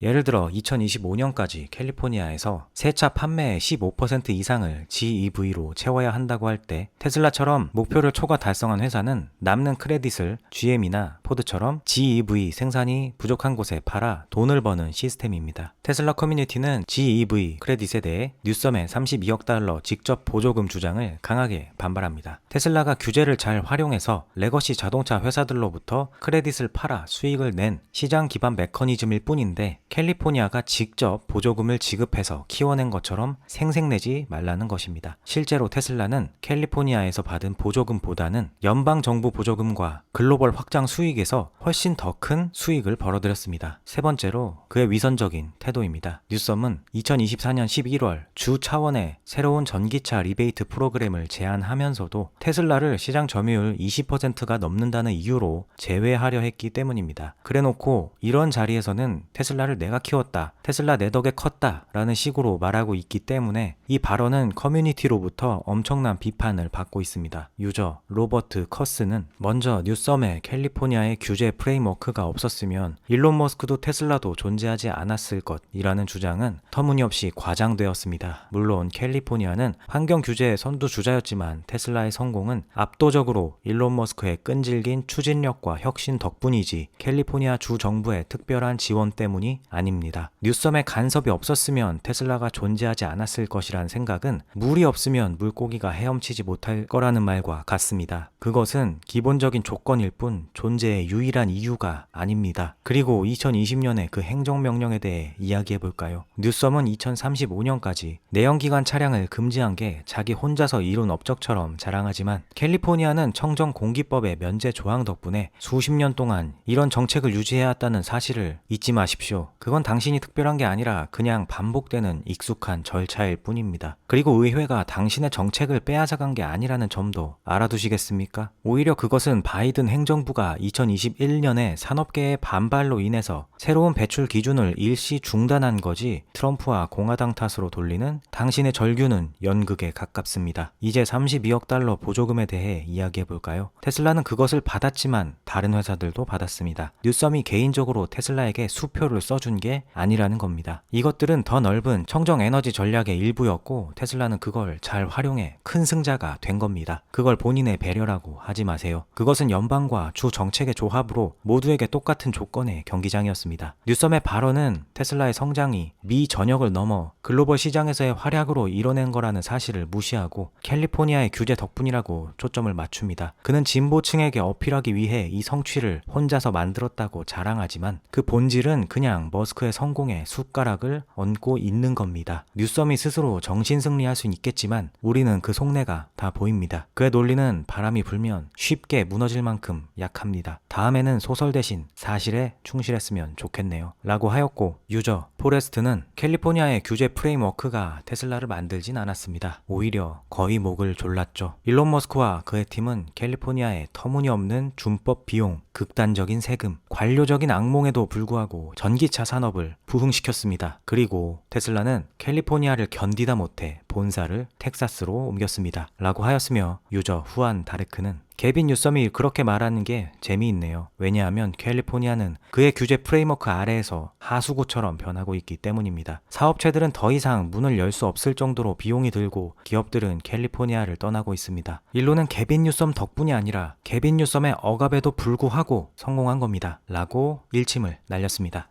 예를 들어 2025년까지 캘리포니아에서 새 차 판매의 15% 이상을 GEV로 채워야 한다고 할 때 테슬라처럼 목표를 초과 달성한 회사는 남는 크레딧을 GM이나 포드처럼 GEV 생산이 부족한 곳에 팔아 돈을 버는 시스템입니다. 테슬라 커뮤니티는 GEV 크레딧에 대해 뉴섬의 32억 달러 직접 보조금 주장을 강하게 반발합니다. 테슬라가 규제를 잘 활용해서 레거시 자동차 회사들로부터 크레딧을 팔아 수익을 낸 시장 기반 메커니즘일 뿐인데 캘리포니아가 직접 보조금을 지급해서 키워낸 것처럼 생색내지 말라는 것입니다. 실제로 테슬라는 캘리포니아에서 받은 보조금보다는 연방정부 보조금과 글로벌 확장 수익에서 훨씬 더 큰 수익을 벌어들였습니다. 세 번째로 그의 위선적인 태도입니다. 뉴섬은 2024년 11월 주 차원의 새로운 전기차 리베이트 프로그램을 제안하면서도 테슬라를 시장 점유율 20%가 넘는다는 이유로 제외하려 했기 때문입니다. 그래놓고 이런 자리에서는 테슬라를 테슬라를 내가 키웠다, 테슬라 내 덕에 컸다 라는 식으로 말하고 있기 때문에 이 발언은 커뮤니티로부터 엄청난 비판을 받고 있습니다. 유저 로버트 커스는 먼저 뉴섬에 캘리포니아의 규제 프레임워크가 없었으면 일론 머스크도 테슬라도 존재하지 않았을 것이라는 주장은 터무니없이 과장되었습니다. 물론 캘리포니아는 환경 규제의 선두주자였지만 테슬라의 성공은 압도적으로 일론 머스크의 끈질긴 추진력과 혁신 덕분이지 캘리포니아 주 정부의 특별한 지원 때문이 아닙니다. 뉴섬에 간섭이 없었으면 테슬라가 존재하지 않았을 것이란 생각은 물이 없으면 물고기가 헤엄치지 못할 거라는 말과 같습니다. 그것은 기본적인 조건일 뿐 존재의 유일한 이유가 아닙니다. 그리고 2020년에 그 행정명령에 대해 이야기해 볼까요? 뉴섬은 2035년까지 내연기관 차량을 금지한 게 자기 혼자서 이룬 업적처럼 자랑하지만 캘리포니아는 청정공기법의 면제 조항 덕분에 수십 년 동안 이런 정책을 유지해왔다는 사실을 잊지 마십시오. 그건 당신이 특별한 게 아니라 그냥 반복되는 익숙한 절차일 뿐입니다. 그리고 의회가 당신의 정책을 빼앗아간 게 아니라는 점도 알아두시겠습니까? 오히려 그것은 바이든 행정부가 2021년에 산업계의 반발로 인해서 새로운 배출 기준을 일시 중단한 거지 트럼프와 공화당 탓으로 돌리는 당신의 절규는 연극에 가깝습니다. 이제 32억 달러 보조금에 대해 이야기해 볼까요? 테슬라는 그것을 받았지만 다른 회사들도 받았습니다. 뉴섬이 개인적으로 테슬라에게 수표를 써준 게 아니라는 겁니다. 이것들은 더 넓은 청정에너지 전략의 일부였고 테슬라는 그걸 잘 활용해 큰 승자가 된 겁니다. 그걸 본인의 배려라고 하지 마세요. 그것은 연방과 주 정책의 조합으로 모두에게 똑같은 조건의 경기장이었습니다. 뉴섬의 발언은 테슬라의 성장이 미 전역을 넘어 글로벌 시장에서의 활약으로 이뤄낸 거라는 사실을 무시하고 캘리포니아의 규제 덕분이라고 초점을 맞춥니다. 그는 진보층에게 어필하기 위해 이 성취를 혼자서 만들었다고 자랑하지만 그 본질은 그냥 머스크의 성공에 숟가락을 얹고 있는 겁니다. 뉴섬이 스스로 정신승리할 수는 있겠지만 우리는 그 속내가 다 보입니다. 그의 논리는 바람이 불면 쉽게 무너질 만큼 약합니다. 다음에는 소설 대신 사실에 충실했으면 좋겠네요 라고 하였고, 유저 포레스트는 캘리포니아의 규제 프레임워크가 테슬라를 만들진 않았습니다. 오히려 거의 목을 졸랐죠. 일론 머스크와 그의 팀은 캘리포니아의 터무니없는 준법 비용, 극단적인 세금, 관료적인 악몽에도 불구하고 전기차 산업을 부흥시켰습니다. 그리고 테슬라는 캘리포니아를 견디다 못해 본사를 텍사스로 옮겼습니다 라고 하였으며, 유저 후안 다르크는 개빈 뉴섬이 그렇게 말하는 게 재미있네요. 왜냐하면 캘리포니아는 그의 규제 프레임워크 아래에서 하수구처럼 변하고 있기 때문입니다. 사업체들은 더 이상 문을 열 수 없을 정도로 비용이 들고 기업들은 캘리포니아를 떠나고 있습니다. 일론은 개빈 뉴섬 덕분이 아니라 개빈 뉴섬의 억압에도 불구하고 성공한 겁니다 라고 일침을 날렸습니다.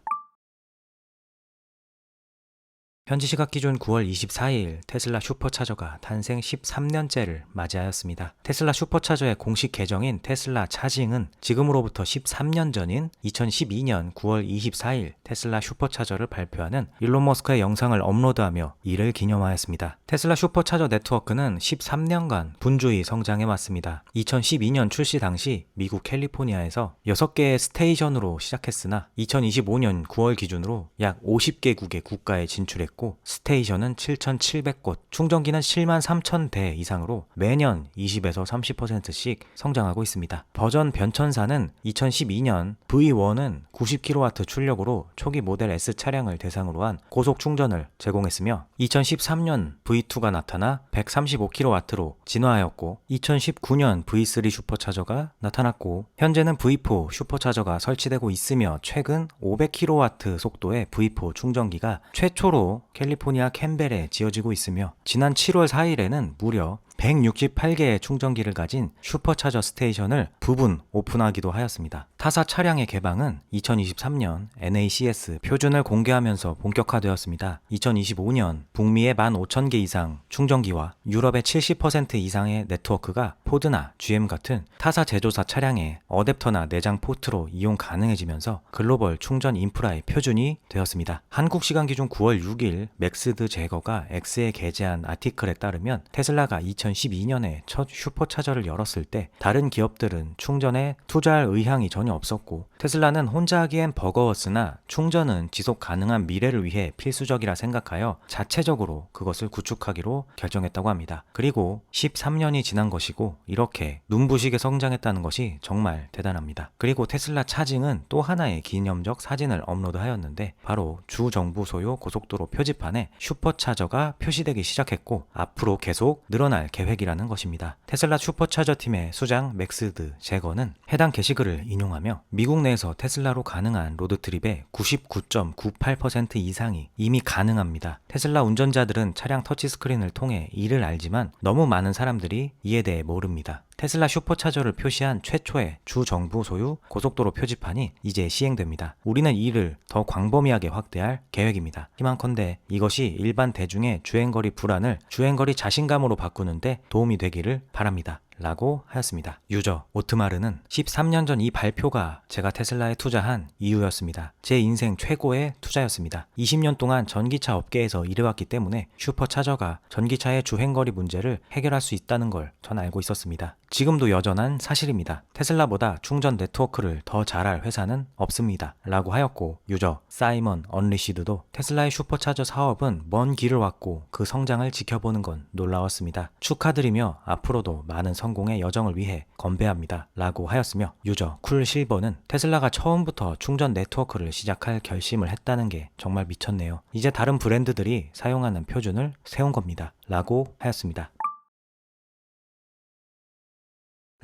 현지 시각 기준 9월 24일 테슬라 슈퍼차저가 탄생 13년째를 맞이하였습니다. 테슬라 슈퍼차저의 공식 계정인 테슬라 차징은 지금으로부터 13년 전인 2012년 9월 24일 테슬라 슈퍼차저를 발표하는 일론 머스크의 영상을 업로드하며 이를 기념하였습니다. 테슬라 슈퍼차저 네트워크는 13년간 분주히 성장해왔습니다. 2012년 출시 당시 미국 캘리포니아에서 6개의 스테이션으로 시작했으나 2025년 9월 기준으로 약 50개국의 국가에 진출했고 스테이션은 7,700곳, 충전기는 7만 3천 대 이상으로 매년 20에서 30%씩 성장하고 있습니다. 버전 변천사는 2012년 V1은 90kW 출력으로 초기 모델 S 차량을 대상으로 한 고속 충전을 제공했으며 2013년 V2가 나타나 135kW로 진화하였고 2019년 V3 슈퍼차저가 나타났고 현재는 V4 슈퍼차저가 설치되고 있으며 최근 500kW 속도의 V4 충전기가 최초로 캘리포니아 캔벨에 지어지고 있으며 지난 7월 4일에는 무려 168개의 충전기를 가진 슈퍼차저 스테이션을 부분 오픈하기도 하였습니다. 타사 차량의 개방은 2023년 NACS 표준을 공개하면서 본격화되었습니다. 2025년 북미의 15,000개 이상 충전기와 유럽의 70% 이상의 네트워크가 포드나 GM 같은 타사 제조사 차량의 어댑터나 내장 포트로 이용 가능해지면서 글로벌 충전 인프라의 표준이 되었습니다. 한국 시간 기준 9월 6일 맥스드 제거가 X에 게재한 아티클에 따르면 테슬라가 2012 2012년에 첫 슈퍼차저를 열었을 때 다른 기업들은 충전에 투자할 의향이 전혀 없었고 테슬라는 혼자 하기엔 버거웠으나 충전은 지속 가능한 미래를 위해 필수적이라 생각하여 자체적으로 그것을 구축하기로 결정했다고 합니다. 그리고 13년이 지난 것이고 이렇게 눈부시게 성장했다는 것이 정말 대단합니다. 그리고 테슬라 차징은 또 하나의 기념적 사진을 업로드하였는데 바로 주 정부 소유 고속도로 표지판에 슈퍼차저가 표시되기 시작했고 앞으로 계속 늘어날 계획이라는 것입니다. 테슬라 슈퍼차저 팀의 수장 맥스드 제거는 해당 게시글을 인용하며 미국 내에서 테슬라로 가능한 로드트립의 99.98% 이상이 이미 가능합니다. 테슬라 운전자들은 차량 터치스크린을 통해 이를 알지만 너무 많은 사람들이 이에 대해 모릅니다. 테슬라 슈퍼차저를 표시한 최초의 주 정부 소유 고속도로 표지판이 이제 시행됩니다. 우리는 이를 더 광범위하게 확대할 계획입니다. 희망컨대 이것이 일반 대중의 주행거리 불안을 주행거리 자신감으로 바꾸는데 도움이 되기를 바랍니다. 라고 하였습니다. 유저 오트마르는 13년 전 이 발표가 제가 테슬라에 투자한 이유였습니다. 제 인생 최고의 투자였습니다. 20년 동안 전기차 업계에서 일해왔기 때문에 슈퍼차저가 전기차의 주행거리 문제를 해결할 수 있다는 걸 전 알고 있었습니다. 지금도 여전한 사실입니다. 테슬라보다 충전 네트워크를 더 잘할 회사는 없습니다. 라고 하였고 유저 사이먼 언리시드도 테슬라의 슈퍼차저 사업은 먼 길을 왔고 그 성장을 지켜보는 건 놀라웠습니다. 축하드리며 앞으로도 많은 성공의 여정을 위해 건배합니다. 라고 하였으며 유저 쿨 실버는 테슬라가 처음부터 충전 네트워크를 시작할 결심을 했다는 게 정말 미쳤네요. 이제 다른 브랜드들이 사용하는 표준을 세운 겁니다. 라고 하였습니다.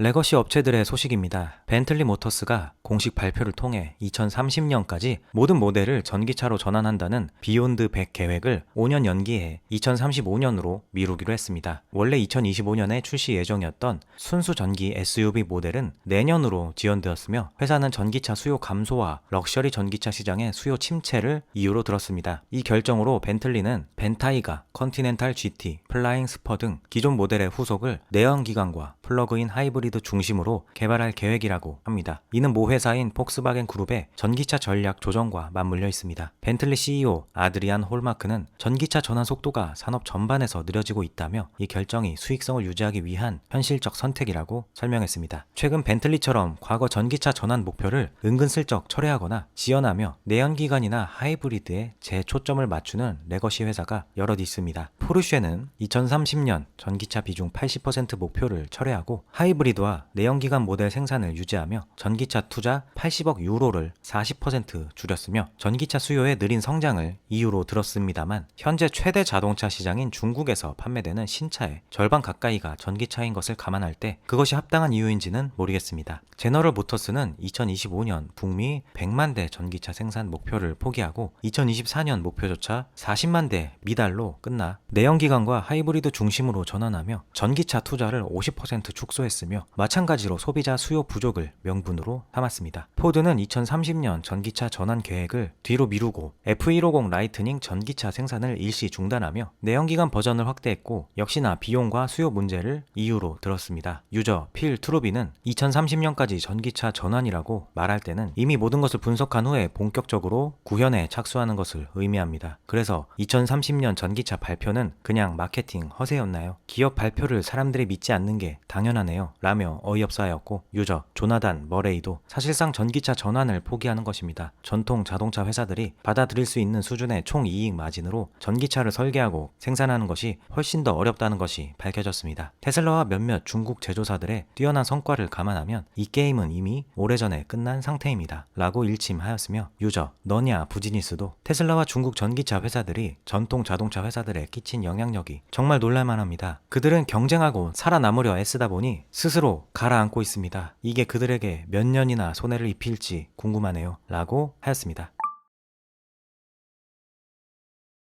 레거시 업체들의 소식입니다. 벤틀리 모터스가 공식 발표를 통해 2030년까지 모든 모델을 전기차로 전환한다는 비욘드 100 계획을 5년 연기해 2035년으로 미루기로 했습니다. 원래 2025년에 출시 예정이었던 순수 전기 SUV 모델은 내년으로 지연되었으며 회사는 전기차 수요 감소와 럭셔리 전기차 시장의 수요 침체를 이유로 들었습니다. 이 결정으로 벤틀리는 벤타이가, 컨티넨탈 GT, 플라잉 스퍼 등 기존 모델의 후속을 내연기관과 플러그인 하이브리드 중심으로 개발할 계획이라고 합니다. 이는 모 회사인 폭스바겐 그룹의 전기차 전략 조정과 맞물려 있습니다. 벤틀리 CEO 아드리안 홀마크는 전기차 전환 속도가 산업 전반에서 느려지고 있다며 이 결정이 수익성을 유지하기 위한 현실적 선택이라고 설명했습니다. 최근 벤틀리처럼 과거 전기차 전환 목표를 은근슬쩍 철회하거나 지연하며 내연기관이나 하이브리드에 재초점을 맞추는 레거시 회사가 여럿 있습니다. 포르쉐는 2030년 전기차 비중 80% 목표를 철회하고 하이브리드와 내연기관 모델 생산을 유지하며 전기차 투자 80억 유로를 40% 줄였으며 전기차 수요의 느린 성장을 이유로 들었습니다만 현재 최대 자동차 시장인 중국에서 판매되는 신차의 절반 가까이가 전기차인 것을 감안할 때 그것이 합당한 이유인지는 모르겠습니다. 제너럴 모터스는 2025년 북미 100만 대 전기차 생산 목표를 포기하고 2024년 목표조차 40만 대 미달로 끝나 내연기관과 하이브리드 중심으로 전환하며 전기차 투자를 50% 축소했으며 마찬가지로 소비자 수요 부족을 명분으로 삼았습니다. 포드는 2030년 전기차 전환 계획을 뒤로 미루고 F150 라이트닝 전기차 생산을 일시 중단하며 내연기관 버전을 확대했고 역시나 비용과 수요 문제를 이유로 들었습니다. 유저 필 트루비는 2030년까지 전기차 전환이라고 말할 때는 이미 모든 것을 분석한 후에 본격적으로 구현에 착수하는 것을 의미합니다. 그래서 2030년 전기차 발표는 그냥 마케팅 허세였나요? 기업 발표를 사람들이 믿지 않는 게 당연하네요. 라며 어이없어 하였고 유저 조나단 머레이도 사실상 전기차 전환을 포기하는 것입니다. 전통 자동차 회사들이 받아들일 수 있는 수준의 총이익 마진으로 전기차를 설계하고 생산하는 것이 훨씬 더 어렵다는 것이 밝혀졌습니다. 테슬라와 몇몇 중국 제조사들의 뛰어난 성과를 감안하면 이 게임은 이미 오래전에 끝난 상태입니다. 라고 일침하였으며 유저 너냐 부지니스도 테슬라와 중국 전기차 회사들이 전통 자동차 회사들에 끼친 영향력이 정말 놀랄만합니다. 그들은 경쟁하고 살아남으려 애쓰다 보니 스스로 가라앉고 있습니다. 이게 그들에게 몇 년이나 손해를 입힐지 궁금하네요. 라고 하였습니다.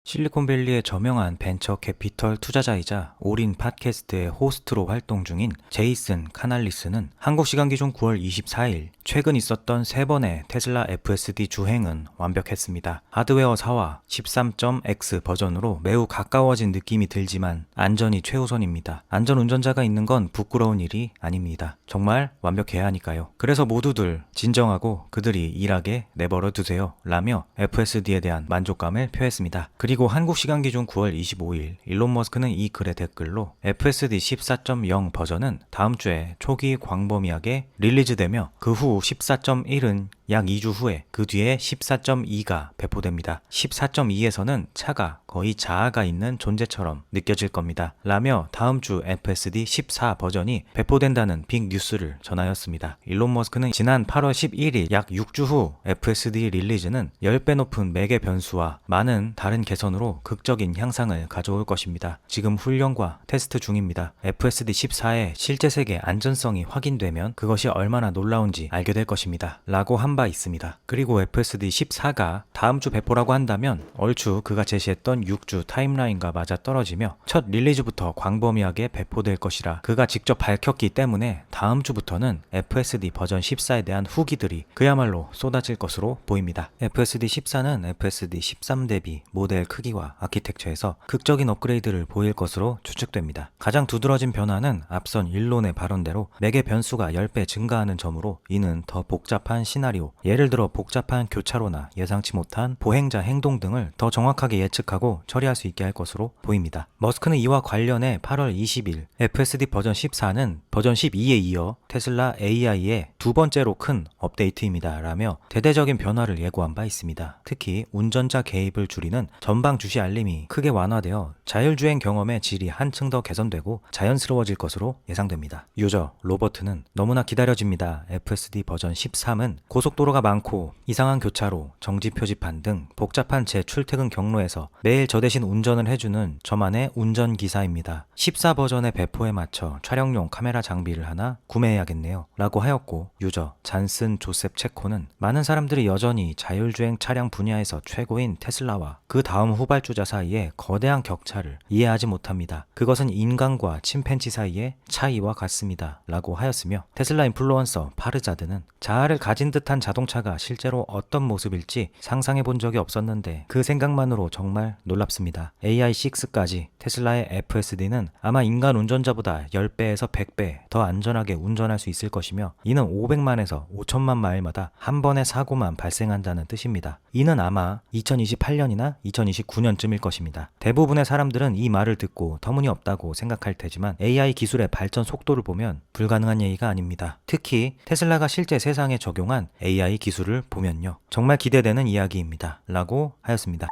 실리콘밸리의 저명한 벤처 캐피털 투자자이자 올인 팟캐스트의 호스트로 활동 중인 제이슨 카날리스는 한국 시간 기준 9월 24일 최근 있었던 3번의 테슬라 FSD 주행은 완벽했습니다. 하드웨어 4와 13.x 버전으로 매우 가까워진 느낌이 들지만 안전이 최우선입니다. 안전 운전자가 있는 건 부끄러운 일이 아닙니다. 정말 완벽해야 하니까요. 그래서 모두들 진정하고 그들이 일하게 내버려 두세요. 라며 FSD에 대한 만족감을 표했습니다. 그리고 그리고 한국 시간 기준 9월 25일 일론 머스크는 이 글의 댓글로 FSD 14.0 버전은 다음 주에 초기 광범위하게 릴리즈되며 그 후 14.1은 약 2주 후에 그 뒤에 14.2가 배포됩니다. 14.2에서는 차가 거의 자아가 있는 존재처럼 느껴질 겁니다. 라며 다음 주 FSD 14 버전이 배포된다는 빅 뉴스를 전하였습니다. 일론 머스크는 지난 8월 11일 약 6주 후 FSD 릴리즈는 10배 높은 매개 변수와 많은 다른 개선으로 극적인 향상을 가져올 것입니다. 지금 훈련과 테스트 중입니다. FSD 14의 실제 세계 안전성이 확인되면 그것이 얼마나 놀라운지 알게 될 것입니다. 라고 한 바 있습니다. 그리고 FSD 14가 다음 주 배포라고 한다면 얼추 그가 제시했던 6주 타임라인과 맞아 떨어지며 첫 릴리즈부터 광범위하게 배포될 것이라 그가 직접 밝혔기 때문에 다음 주부터는 FSD 버전 14에 대한 후기들이 그야말로 쏟아질 것으로 보입니다. FSD 14는 FSD 13 대비 모델 크기와 아키텍처에서 극적인 업그레이드를 보일 것으로 추측됩니다. 가장 두드러진 변화는 앞선 일론의 발언대로 매개 변수가 10배 증가하는 점으로 이는 더 복잡한 시나리오, 예를 들어 복잡한 교차로나 예상치 못한 보행자 행동 등을 더 정확하게 예측하고 처리할 수 있게 할 것으로 보입니다. 머스크는 이와 관련해 8월 20일 FSD 버전 14는 버전 12에 이어 테슬라 AI의 두 번째로 큰 업데이트입니다. 라며 대대적인 변화를 예고한 바 있습니다. 특히 운전자 개입을 줄이는 전방 주시 알림이 크게 완화되어 자율주행 경험의 질이 한층 더 개선되고 자연스러워질 것으로 예상됩니다. 유저 로버트는 너무나 기다려집니다. FSD 버전 13은 고속도로가 많고 이상한 교차로, 정지 표지판 등 복잡한 재출퇴근 경로에서 매일 저 대신 운전을 해주는 저만의 운전기사입니다. 14 버전의 배포에 맞춰 촬영용 카메라 장비를 하나 구매해야겠네요. 라고 하였고 유저 잔슨 조셉 체코는 많은 사람들이 여전히 자율주행 차량 분야에서 최고인 테슬라와 그 다음 후발주자 사이의 거대한 격차를 이해하지 못합니다. 그것은 인간과 침팬지 사이의 차이와 같습니다. 라고 하였으며 테슬라 인플루언서 파르자드는 자아를 가진 듯한 자동차가 실제로 어떤 모습일지 상상해 본 적이 없었는데 그 생각만으로 정말 놀랍습니다. AI6까지 테슬라의 FSD는 아마 인간 운전자보다 10배에서 100배 더 안전하게 운전할 수 있을 것이며 이는 500만에서 5천만 마일마다 한 번의 사고만 발생한다는 뜻입니다. 이는 아마 2028년이나 2029년쯤일 것입니다. 대부분의 사람들은 이 말을 듣고 터무니없다고 생각할 테지만 AI 기술의 발전 속도를 보면 불가능한 얘기가 아닙니다. 특히 테슬라가 실제 세상에 적용한 AI 기술을 보면요. 정말 기대되는 이야기입니다. 라고 하였습니다.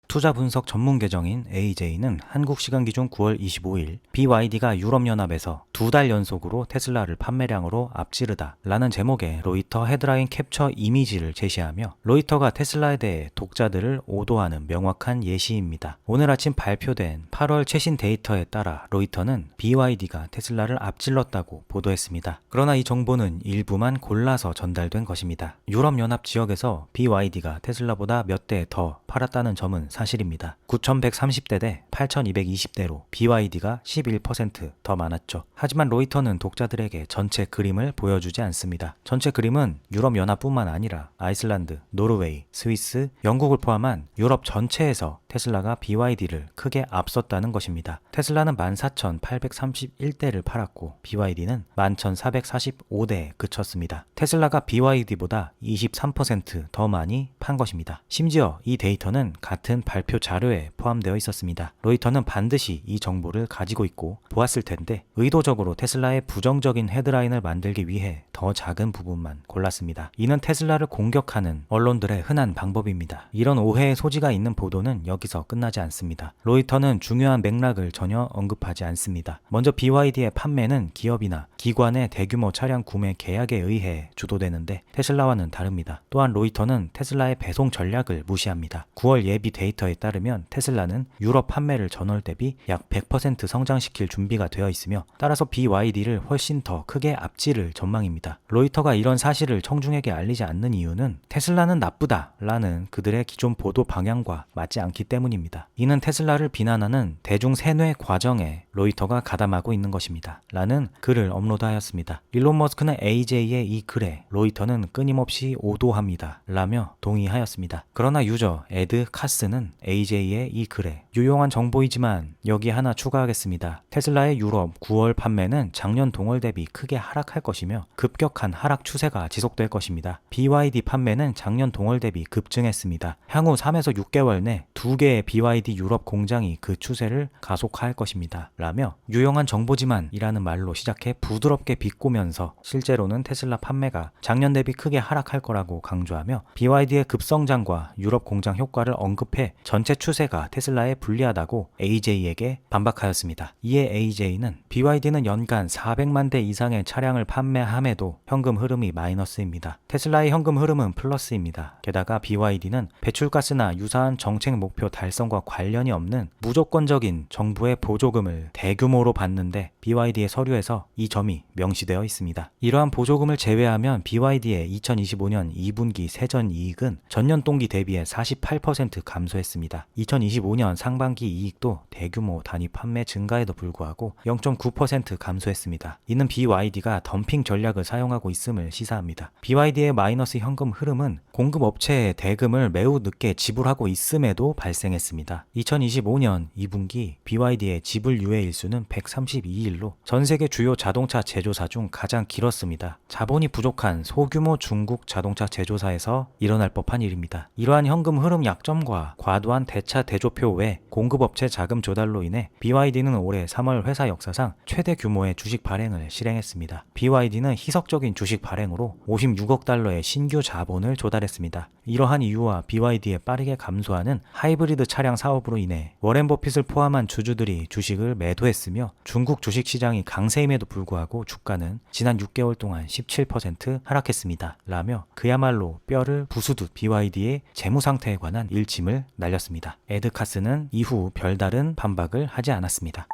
투자 분석 전문 계정인 AJ는 한국 시간 기준 9월 25일 BYD가 유럽연합에서 2달 연속으로 테슬라를 판매량으로 앞지르다 라는 제목의 로이터 헤드라인 캡처 이미지를 제시하며 로이터가 테슬라에 대해 독자들을 오도하는 명확한 예시입니다. 오늘 아침 발표된 8월 최신 데이터에 따라 로이터는 BYD가 테슬라를 앞질렀다고 보도했습니다. 그러나 이 정보는 일부만 골라서 전달된 것입니다. 유럽연합 지역에서 BYD가 테슬라보다 몇 대 더 팔았다는 점은 사실입니다. 9,130대 대 8,220대로 BYD가 11% 더 많았죠. 하지만 로이터는 독자들에게 전체 그림을 보여주지 않습니다. 전체 그림은 유럽연합뿐만 아니라 아이슬란드, 노르웨이, 스위스, 영국을 포함한 유럽 전체에서 테슬라가 BYD를 크게 앞섰다는 것입니다. 테슬라는 14,831대를 팔았고 BYD는 11,445대에 그쳤습니다. 테슬라가 BYD보다 23% 더 많이 판 것입니다. 심지어 이 데이터는 같은 발표 자료에 포함되어 있었습니다. 로이터는 반드시 이 정보를 가지고 있고 보았을 텐데 의도적으로 테슬라의 부정적인 헤드라인을 만들기 위해 더 작은 부분만 골랐습니다. 이는 테슬라를 공격하는 언론들의 흔한 방법입니다. 이런 오해의 소지가 있는 보도는 여기서 끝나지 않습니다. 로이터는 중요한 맥락을 전혀 언급하지 않습니다. 먼저 BYD의 판매는 기업이나 기관의 대규모 차량 구매 계약에 의해 주도되는데 테슬라와는 다릅니다. 또한 로이터는 테슬라의 배송 전략을 무시합니다. 9월 예비 데이터에 따르면 테슬라는 유럽 판매를 전월 대비 약 100% 성장시킬 준비가 되어 있으며 따라서 BYD를 훨씬 더 크게 앞지를 전망입니다. 로이터가 이런 사실을 청중에게 알리지 않는 이유는 테슬라는 나쁘다 라는 그들의 기존 보도 방향과 맞지 않기 때문입니다. 이는 테슬라를 비난하는 대중 세뇌 과정에 로이터가 가담하고 있는 것입니다. 라는 글을 업로드하였습니다. 일론 머스크는 AJ의 이 글에 로이터는 끊임없이 오도합니다. 라며 동의하였습니다. 그러나 유저 에드 카스는 AJ의 이 글에 유용한 정보이지만 여기 하나 추가하겠습니다. 테슬라의 유럽 9월 판매는 작년 동월 대비 크게 하락할 것이며 급격한 하락 추세가 지속될 것입니다. BYD 판매는 작년 동월 대비 급증했습니다. 향후 3에서 6개월 내 2개의 BYD 유럽 공장이 그 추세를 가속화할 것입니다. 라며 유용한 정보지만 이라는 말로 시작해 부드럽게 비꼬면서 실제로는 테슬라 판매가 작년 대비 크게 하락할 거라고 강조하며 BYD의 급성장과 유럽 공장 효과를 언급해 전체 추세가 테슬라에 불리하다고 AJ에게 반박하였습니다. 이에 AJ는 BYD는 연간 400만 대 이상의 차량을 판매함에도 현금 흐름이 마이너스입니다. 테슬라의 현금 흐름은 플러스입니다. 게다가 BYD는 배출가스나 유사한 정책 목표 달성과 관련이 없는 무조건적인 정부의 보조금을 대규모로 받는데 BYD의 서류에서 이 점이 명시되어 있습니다. 이러한 보조금을 제외하면 BYD의 2025년 2분기 세전 이익은 전년 동기 대비해 48% 감소했습니다. 2025년 상반기 이익도 대규모 단위 판매 증가에도 불구하고 0.9% 감소했습니다. 이는 BYD가 덤핑 전략을 사용하고 있음을 시사합니다. BYD의 마이너스 현금 흐름은 공급업체의 대금을 매우 늦게 지불하고 있음에도 발생했습니다. 2025년 2분기 BYD의 지불 유예 일수는 132일로 전 세계 주요 자동차 제조사 중 가장 길었습니다. 자본이 부족한 소규모 중국 자동차 제조사에서 일어날 법한 일입니다. 이러한 현금 흐름 약점과 과도한 대차 대조표 외 공급업체 자금 조달로 인해 BYD는 올해 3월 회사 역사상 최대 규모의 주식 발행을 실행했습니다. BYD는 희석적인 주식 발행으로 56억 달러의 신규 자본을 조달했습니다. 이러한 이유와 BYD의 빠르게 감소하는 하이브리드 차량 사업으로 인해 워렌 버핏을 포함한 주주들이 주식을 매도했으며 중국 주식시장이 강세임에도 불구하고 주가는 지난 6개월 동안 17% 하락했습니다. 라며 그야말로 뼈를 부수듯 BYD의 재무 상태에 관한 일침을 날렸습니다. 에드 카스는 이후 별다른 반박을 하지 않았습니다.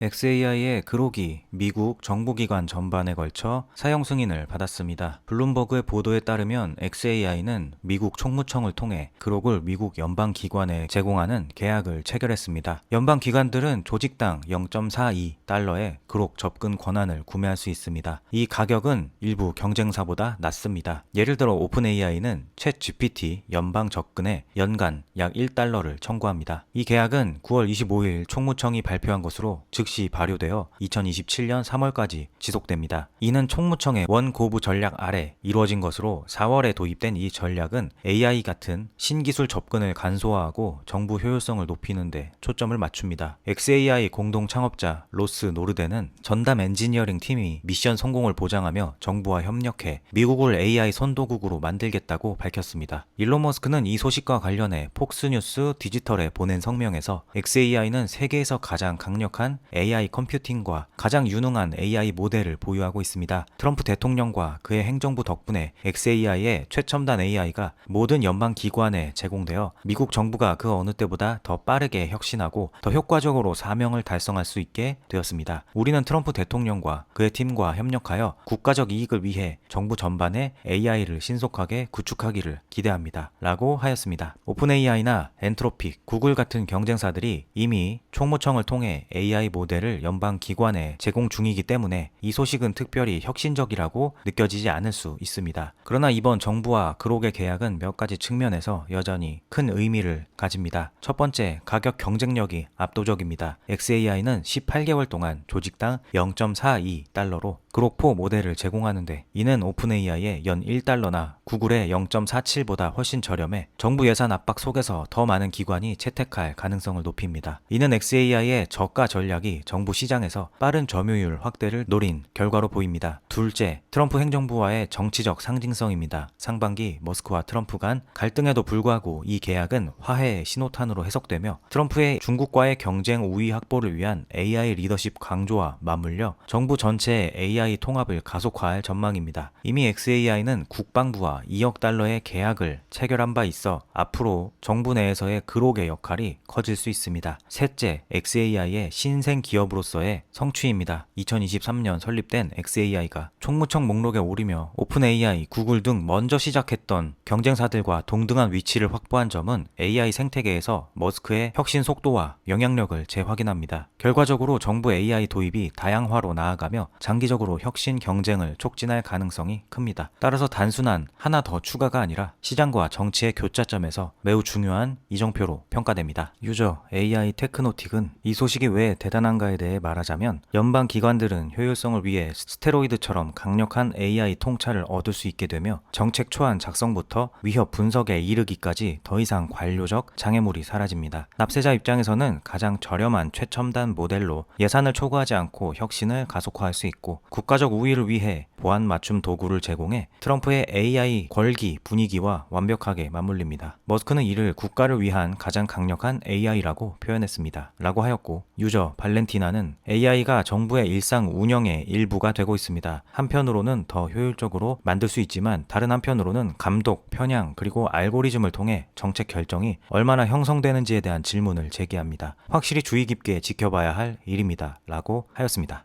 XAI의 그록이 미국 정부기관 전반에 걸쳐 사용 승인을 받았습니다. 블룸버그의 보도에 따르면 XAI는 미국 총무청을 통해 그록을 미국 연방기관에 제공하는 계약을 체결했습니다. 연방기관들은 조직당 0.42달러의 그록 접근 권한을 구매할 수 있습니다. 이 가격은 일부 경쟁사보다 낮습니다. 예를 들어 오픈AI는 챗GPT 연방 접근에 연간 약 1달러를 청구합니다. 이 계약은 9월 25일 총무청이 발표한 것으로 즉시 발효되어 2027년 3월까지 지속됩니다. 이는 총무청의 원고부 전략 아래 이루어진 것으로 4월에 도입된 이 전략은 AI 같은 신기술 접근을 간소화하고 정부 효율성을 높이는 데 초점을 맞춥니다. XAI 공동 창업자 로스 노르데는 전담 엔지니어링 팀이 미션 성공을 보장하며 정부와 협력해 미국을 AI 선도국으로 만들겠다고 밝혔습니다. 일론 머스크는 이 소식과 관련해 폭스뉴스 디지털에 보낸 성명에서 XAI는 세계에서 가장 강력한 AI 컴퓨팅과 가장 유능한 AI 모델을 보유하고 있습니다. 트럼프 대통령과 그의 행정부 덕분에 XAI의 최첨단 AI가 모든 연방 기관에 제공되어 미국 정부가 그 어느 때보다 더 빠르게 혁신하고 더 효과적으로 사명을 달성할 수 있게 되었습니다. 우리는 트럼프 대통령과 그의 팀과 협력하여 국가적 이익을 위해 정부 전반에 AI를 신속하게 구축하기를 기대합니다. 라고 하였습니다. 오픈AI나 엔트로픽, 구글 같은 경쟁사들이 이미 총무청을 통해 AI 모델을 연방 기관에 제공 중이기 때문에 이 소식은 특별히 혁신적이라고 느껴지지 않을 수 있습니다. 그러나 이번 정부와 그록의 계약은 몇 가지 측면에서 여전히 큰 의미를 가집니다. 첫 번째, 가격 경쟁력이 압도적입니다. XAI는 18개월 동안 조직당 0.42달러로 그록4 모델을 제공하는데 이는 오픈AI의 연 1달러나 구글의 0.47보다 훨씬 저렴해 정부 예산 압박 속에서 더 많은 기관이 채택할 가능성을 높입니다. 이는 XAI의 저가 전략이 정부 시장에서 빠른 점유율 확대를 노린 결과로 보입니다. 둘째, 트럼프 행정부와의 정치적 상징성입니다. 상반기 머스크와 트럼프 간 갈등에도 불구하고 이 계약은 화해의 신호탄으로 해석되며 트럼프의 중국과의 경쟁 우위 확보를 위한 AI 리더십 강조와 맞물려 정부 전체의 AI 통합을 가속화할 전망입니다. 이미 XAI는 국방부와 2억 달러의 계약을 체결한 바 있어 앞으로 정부 내에서의 그록의 역할이 커질 수 있습니다. 셋째, XAI의 신생 기업으로서의 성취입니다. 2023년 설립된 xAI가 총무청 목록에 오르며 오픈AI, 구글 등 먼저 시작했던 경쟁사들과 동등한 위치를 확보한 점은 AI 생태계에서 머스크의 혁신 속도와 영향력을 재확인합니다. 결과적으로 정부 AI 도입이 다양화로 나아가며 장기적으로 혁신 경쟁을 촉진할 가능성이 큽니다. 따라서 단순한 하나 더 추가가 아니라 시장과 정치의 교차점에서 매우 중요한 이정표로 평가됩니다. 유저 AI 테크노틱은 이 소식이 왜 대단한가에 대해 말하자면 연방 기관들은 효율성을 위해 스테로이드처럼 강력한 AI 통찰을 얻을 수 있게 되며 정책 초안 작성부터 위협 분석에 이르기까지 더 이상 관료적 장애물이 사라집니다. 납세자 입장에서는 가장 저렴한 최첨단 모델로 예산을 초과하지 않고 혁신을 가속화할 수 있고 국가적 우위를 위해 보안 맞춤 도구를 제공해 트럼프의 AI 권기 분위기와 완벽하게 맞물립니다. 머스크는 이를 국가를 위한 가장 강력한 AI라고 표현했습니다. 라고 하였고 유저 발렌티나는 AI가 정부의 일상 운영의 일부가 되고 있습니다. 한편으로는 더 효율적으로 만들 수 있지만 다른 한편으로는 감독, 편향 그리고 알고리즘을 통해 정책 결정이 얼마나 형성되는지에 대한 질문을 제기합니다. 확실히 주의 깊게 지켜봐야 할 일입니다. 라고 하였습니다.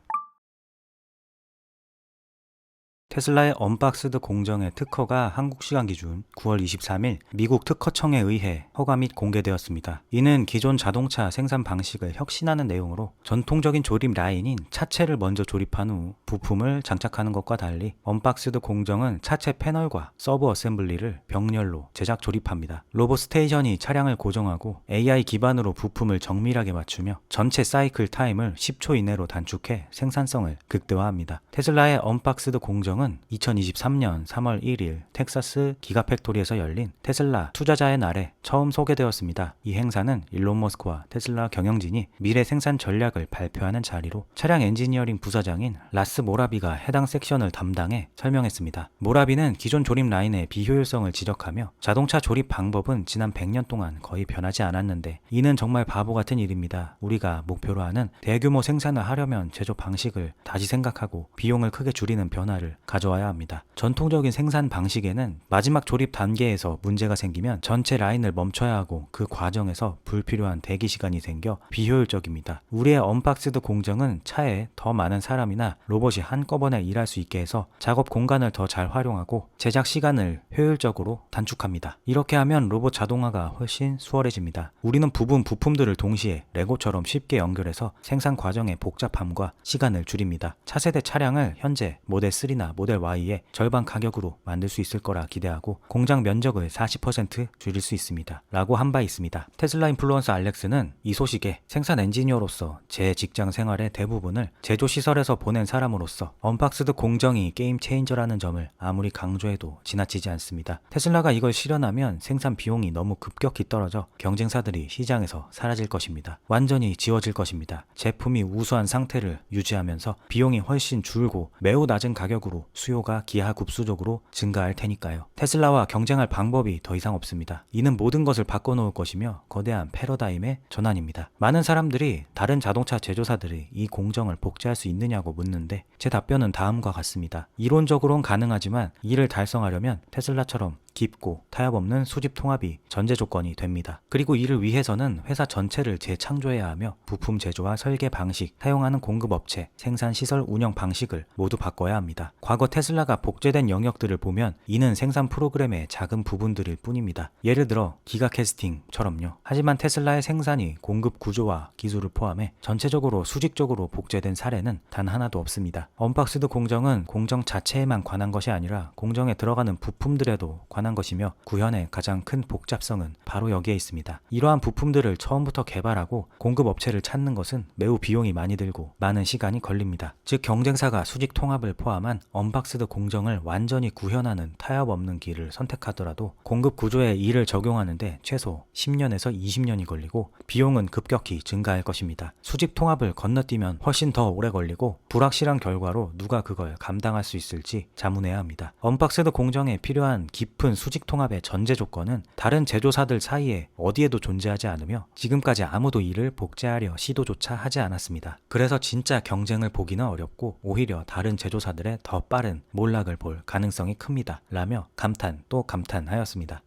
테슬라의 언박스드 공정의 특허가 한국 시간 기준 9월 23일 미국 특허청에 의해 허가 및 공개되었습니다. 이는 기존 자동차 생산 방식을 혁신하는 내용으로 전통적인 조립 라인인 차체를 먼저 조립한 후 부품을 장착하는 것과 달리 언박스드 공정은 차체 패널과 서브 어셈블리를 병렬로 제작 조립합니다. 로봇 스테이션이 차량을 고정하고 AI 기반으로 부품을 정밀하게 맞추며 전체 사이클 타임을 10초 이내로 단축해 생산성을 극대화합니다. 테슬라의 언박스드 공정은 2023년 3월 1일 텍사스 기가팩토리에서 열린 테슬라 투자자의 날에 처음 소개되었습니다. 이 행사는 일론 머스크와 테슬라 경영진이 미래 생산 전략을 발표하는 자리로 차량 엔지니어링 부서장인 라스 모라비가 해당 섹션을 담당해 설명했습니다. 모라비는 기존 조립 라인의 비효율성을 지적하며 자동차 조립 방법은 지난 100년 동안 거의 변하지 않았는데 이는 정말 바보 같은 일입니다. 우리가 목표로 하는 대규모 생산을 하려면 제조 방식을 다시 생각하고 비용을 크게 줄이는 변화를 가져와야 합니다. 전통적인 생산 방식에는 마지막 조립 단계에서 문제가 생기면 전체 라인을 멈춰야 하고 그 과정에서 불필요한 대기 시간이 생겨 비효율적입니다. 우리의 언박스드 공정은 차에 더 많은 사람이나 로봇이 한꺼번에 일할 수 있게 해서 작업 공간을 더 잘 활용하고 제작 시간을 효율적으로 단축합니다. 이렇게 하면 로봇 자동화가 훨씬 수월해집니다. 우리는 부품들을 동시에 레고처럼 쉽게 연결해서 생산 과정의 복잡함과 시간을 줄입니다. 차세대 차량을 현재 모델 3나 모델 Y의 절반 가격으로 만들 수 있을 거라 기대하고 공장 면적을 40% 줄일 수 있습니다. 라고 한 바 있습니다. 테슬라 인플루언서 알렉스는 이 소식에 생산 엔지니어로서 제 직장 생활의 대부분을 제조시설에서 보낸 사람으로서 언박스드 공정이 게임 체인저라는 점을 아무리 강조해도 지나치지 않습니다. 테슬라가 이걸 실현하면 생산 비용이 너무 급격히 떨어져 경쟁사들이 시장에서 사라질 것입니다. 완전히 지워질 것입니다. 제품이 우수한 상태를 유지하면서 비용이 훨씬 줄고 매우 낮은 가격으로 수요가 기하급수적으로 증가할 테니까요. 테슬라와 경쟁할 방법이 더 이상 없습니다. 이는 모든 것을 바꿔놓을 것이며 거대한 패러다임의 전환입니다. 많은 사람들이 다른 자동차 제조사들이 이 공정을 복제할 수 있느냐고 묻는데 제 답변은 다음과 같습니다. 이론적으로는 가능하지만 이를 달성하려면 테슬라처럼 깊고 타협 없는 수집 통합이 전제 조건이 됩니다. 그리고 이를 위해서는 회사 전체를 재창조해야 하며 부품 제조와 설계 방식, 사용하는 공급업체, 생산 시설 운영 방식을 모두 바꿔야 합니다. 과거 테슬라가 복제된 영역들을 보면 이는 생산 프로그램의 작은 부분들일 뿐입니다. 예를 들어 기가 캐스팅처럼요. 하지만 테슬라의 생산이 공급 구조와 기술을 포함해 전체적으로 수직적으로 복제된 사례는 단 하나도 없습니다. 언박스드 공정은 공정 자체에만 관한 것이 아니라 공정에 들어가는 부품들에도 관한 것이며 구현의 가장 큰 복잡성은 바로 여기에 있습니다. 이러한 부품들을 처음부터 개발하고 공급업체를 찾는 것은 매우 비용이 많이 들고 많은 시간이 걸립니다. 즉 경쟁사가 수직 통합을 포함한 언박스드 공정을 완전히 구현하는 타협 없는 길을 선택하더라도 공급 구조에 이를 적용하는데 최소 10년에서 20년이 걸리고 비용은 급격히 증가할 것입니다. 수직 통합을 건너뛰면 훨씬 더 오래 걸리고 불확실한 결과로 누가 그걸 감당할 수 있을지 자문해야 합니다. 언박스드 공정에 필요한 깊은 수직 통합의 전제 조건은 다른 제조사들 사이에 어디에도 존재하지 않으며 지금까지 아무도 이를 복제하려 시도조차 하지 않았습니다. 그래서 진짜 경쟁을 보기는 어렵고 오히려 다른 제조사들의 더 빠른 몰락을 볼 가능성이 큽니다. 라며 감탄 또 감탄하였습니다.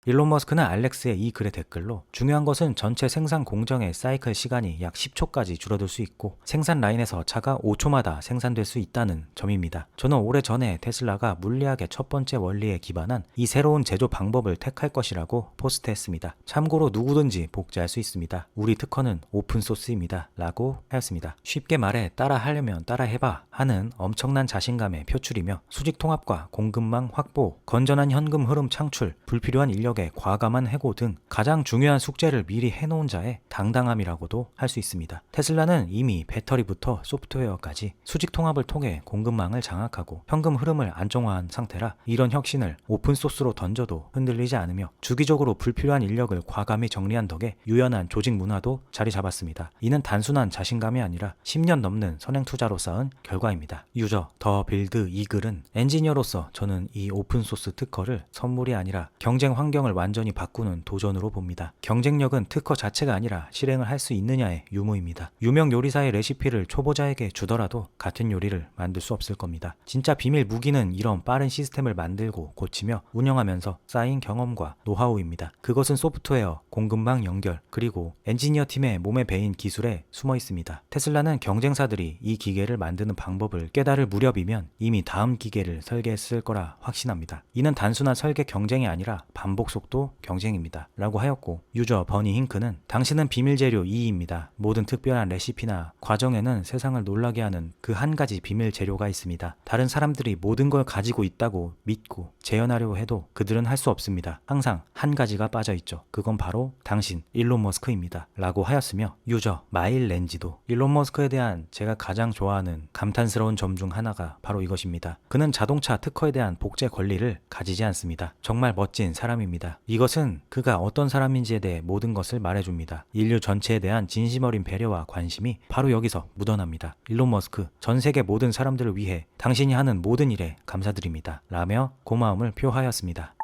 일론 머스크는 알렉스의 이 글의 댓글로 중요한 것은 전체 생산 공정의 사이클 시간이 약 10초까지 줄어들 수 있고 생산 라인에서 차가 5초마다 생산될 수 있다는 점입니다. 저는 오래전에 테슬라가 물리학의 첫 번째 원리에 기반한 이 새로운 제조 방법을 택할 것이라고 포스트했습니다. 참고로 누구든지 복제할 수 있습니다. 우리 특허는 오픈소스입니다. 라고 하였습니다. 쉽게 말해 따라 하려면 따라 해봐 하는 엄청난 자신감의 표출이며 수직 통합과 공급망 확보, 건전한 현금 흐름 창출, 불필요한 인력의 과감한 해고 등 가장 중요한 숙제를 미리 해놓은 자의 당당함이라고도 할 수 있습니다. 테슬라는 이미 배터리부터 소프트웨어까지 수직 통합을 통해 공급망을 장악하고 현금 흐름을 안정화한 상태라 이런 혁신을 오픈소스로 던져도 흔들리지 않으며 주기적으로 불필요한 인력을 과감히 정리한 덕에 유연한 조직 문화도 자리 잡았습니다. 이는 단순한 자신감이 아니라 10년 넘는 선행 투자로 쌓은 결과입니다. 유저 더 빌드 이 글은 엔지니어로서 저는 이 오픈소스 특허를 선물이 아니라 경쟁 환경을 완전히 바꾸는 도전으로 봅니다. 경쟁력은 특허 자체가 아니라 실행을 할 수 있느냐의 유무입니다. 유명 요리사의 레시피를 초보자에게 주더라도 같은 요리를 만들 수 없을 겁니다. 진짜 비밀 무기는 이런 빠른 시스템을 만들고 고치며 운영하면서 쌓인 경험과 노하우입니다. 그것은 소프트웨어, 공급망 연결, 그리고 엔지니어 팀의 몸에 배인 기술에 숨어 있습니다. 테슬라는 경쟁사들이 이 기계를 만드는 방법을 깨달을 무렵이면 이미 다음 기계를 설계했을 거라 확신합니다. 이는 단순한 설계 경쟁이 아니라 반복 속도 경쟁입니다. 라고 하였고 유저 버니 힝크는 당신은 비밀 재료 2입니다. 모든 특별한 레시피나 과정에는 세상을 놀라게 하는 그 한 가지 비밀 재료가 있습니다. 다른 사람들이 모든 걸 가지고 있다고 믿고 재현하려고 해도 그들은 할 수 없습니다. 항상 한 가지가 빠져있죠. 그건 바로 당신 일론 머스크입니다. 라고 하였으며 유저 마일 렌지도 일론 머스크에 대한 제가 가장 좋아하는 감탄스러운 점 중 하나가 바로 이것입니다. 그는 자동차 특허에 대한 복제 권리를 가지지 않습니다. 정말 멋진 사람입니다. 이것은 그가 어떤 사람인지에 대해 모든 것을 말해줍니다. 인류 전체에 대한 진심 어린 배려와 관심이 바로 여기서 묻어납니다. 일론 머스크, 전 세계 모든 사람들을 위해 당신이 하는 모든 일에 감사드립니다. 라며 고마움을 표하였습니다.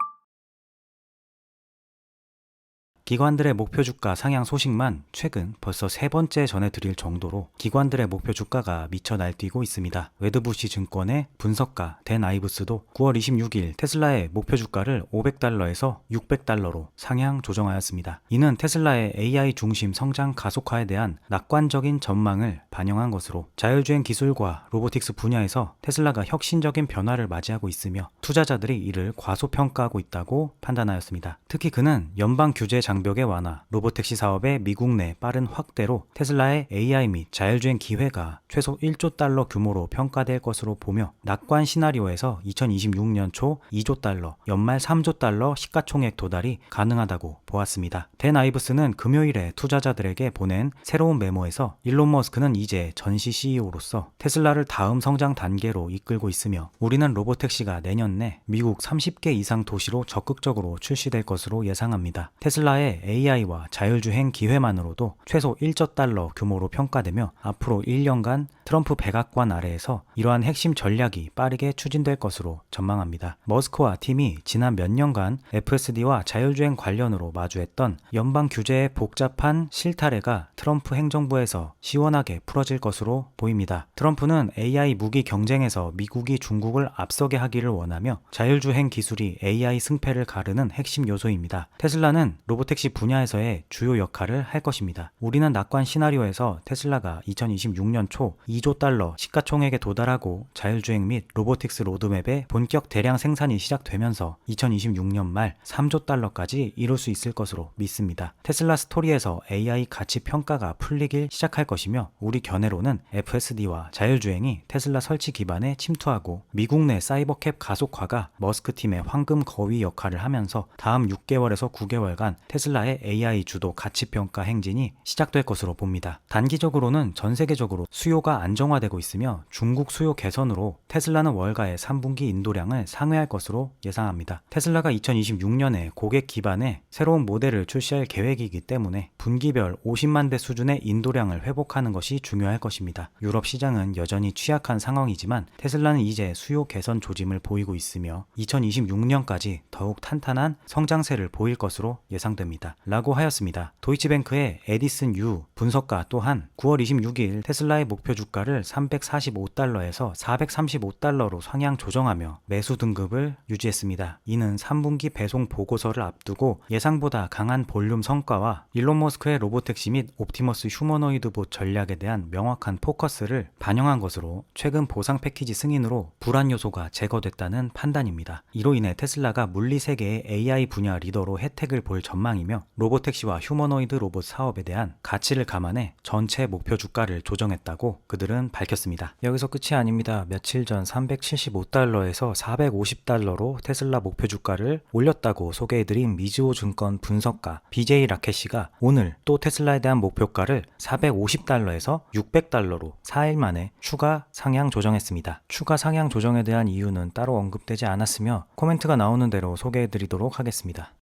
기관들의 목표 주가 상향 소식만 최근 벌써 세 번째 전해드릴 정도로 기관들의 목표 주가가 미쳐 날뛰고 있습니다. 웨드부시 증권의 분석가 댄 아이브스도 9월 26일 테슬라의 목표 주가를 500달러에서 600달러로 상향 조정하였습니다. 이는 테슬라의 AI 중심 성장 가속화에 대한 낙관적인 전망을 반영한 것으로 자율주행 기술과 로보틱스 분야에서 테슬라가 혁신적인 변화를 맞이하고 있으며 투자자들이 이를 과소평가하고 있다고 판단하였습니다. 특히 그는 연방 규제 장벽의 완화, 로보택시 사업의 미국 내 빠른 확대로 테슬라의 AI 및 자율주행 기회가 최소 1조 달러 규모로 평가될 것으로 보며 낙관 시나리오에서 2026년 초 2조 달러, 연말 3조 달러 시가총액 도달이 가능하다고 보았습니다. 댄 아이브스는 금요일에 투자자들에게 보낸 새로운 메모에서 일론 머스크는 이제 전시 CEO로서 테슬라를 다음 성장 단계로 이끌고 있으며 우리는 로보택시가 내년 내 미국 30개 이상 도시로 적극적으로 출시될 것으로 예상합니다. 테슬라의 AI와 자율주행 기회만으로도 최소 1조 달러 규모로 평가되며 앞으로 1년간 트럼프 백악관 아래에서 이러한 핵심 전략이 빠르게 추진될 것으로 전망합니다. 머스크와 팀이 지난 몇 년간 FSD와 자율주행 관련으로 마주했던 연방 규제의 복잡한 실타래가 트럼프 행정부에서 시원하게 풀어질 것으로 보입니다. 트럼프는 AI 무기 경쟁에서 미국이 중국을 앞서게 하기를 원하며 자율주행 기술이 AI 승패를 가르는 핵심 요소입니다. 테슬라는 로보택시 분야에서의 주요 역할을 할 것입니다. 우리는 낙관 시나리오에서 테슬라가 2026년 초 2조 달러 시가총액에 도달하고 자율주행 및 로보틱스 로드맵의 본격 대량 생산이 시작되면서 2026년 말 3조 달러까지 이룰 수 있을 것으로 믿습니다. 테슬라 스토리에서 AI 가치 평가가 풀리길 시작할 것이며 우리 견해로는 FSD와 자율주행이 테슬라 설치 기반에 침투하고 미국 내 사이버캡 가속화가 머스크 팀의 황금 거위 역할을 하면서 다음 6개월에서 9개월간 테슬라의 AI 주도 가치평가 행진이 시작될 것으로 봅니다. 단기적으로는 전 세계적으로 수요가 안정화되고 있으며 중국 수요 개선으로 테슬라는 월가의 3분기 인도량을 상회할 것으로 예상합니다. 테슬라가 2026년에 고객 기반의 새로운 모델을 출시할 계획이기 때문에 분기별 50만 대 수준의 인도량을 회복하는 것이 중요할 것입니다. 유럽 시장은 여전히 취약한 상황이지만 테슬라는 이제 수요 개선 조짐을 보이고 있으며 2026년까지 더욱 탄탄한 성장세를 보일 것으로 예상됩니다. 됩니다. 라고 하였습니다. 도이치뱅크의 에디슨 유 분석가 또한 9월 26일 테슬라의 목표 주가를 345달러에서 435달러로 상향 조정하며 매수 등급을 유지했습니다. 이는 3분기 배송 보고서를 앞두고 예상보다 강한 볼륨 성과와 일론 머스크의 로보택시 및 옵티머스 휴머노이드 봇 전략에 대한 명확한 포커스를 반영한 것으로 최근 보상 패키지 승인으로 불안 요소가 제거됐다는 판단입니다. 이로 인해 테슬라가 물리 세계의 AI 분야 리더로 혜택을 볼 전망이며 로보택시와 휴머노이드 로봇 사업에 대한 가치를 감안해 전체 목표 주가를 조정했다고 그들은 밝혔습니다. 여기서 끝이 아닙니다. 며칠 전 375달러에서 450달러로 테슬라 목표 주가를 올렸다고 소개해드린 미즈호 증권 분석가 BJ 라켓씨가 오늘 또 테슬라에 대한 목표가를 450달러에서 600달러로 4일 만에 추가 상향 조정했습니다. 추가 상향 조정에 대한 이유는 따로 언급되지 않았으며 코멘트가 나오는 대로 소개해드리도록 하겠습니다.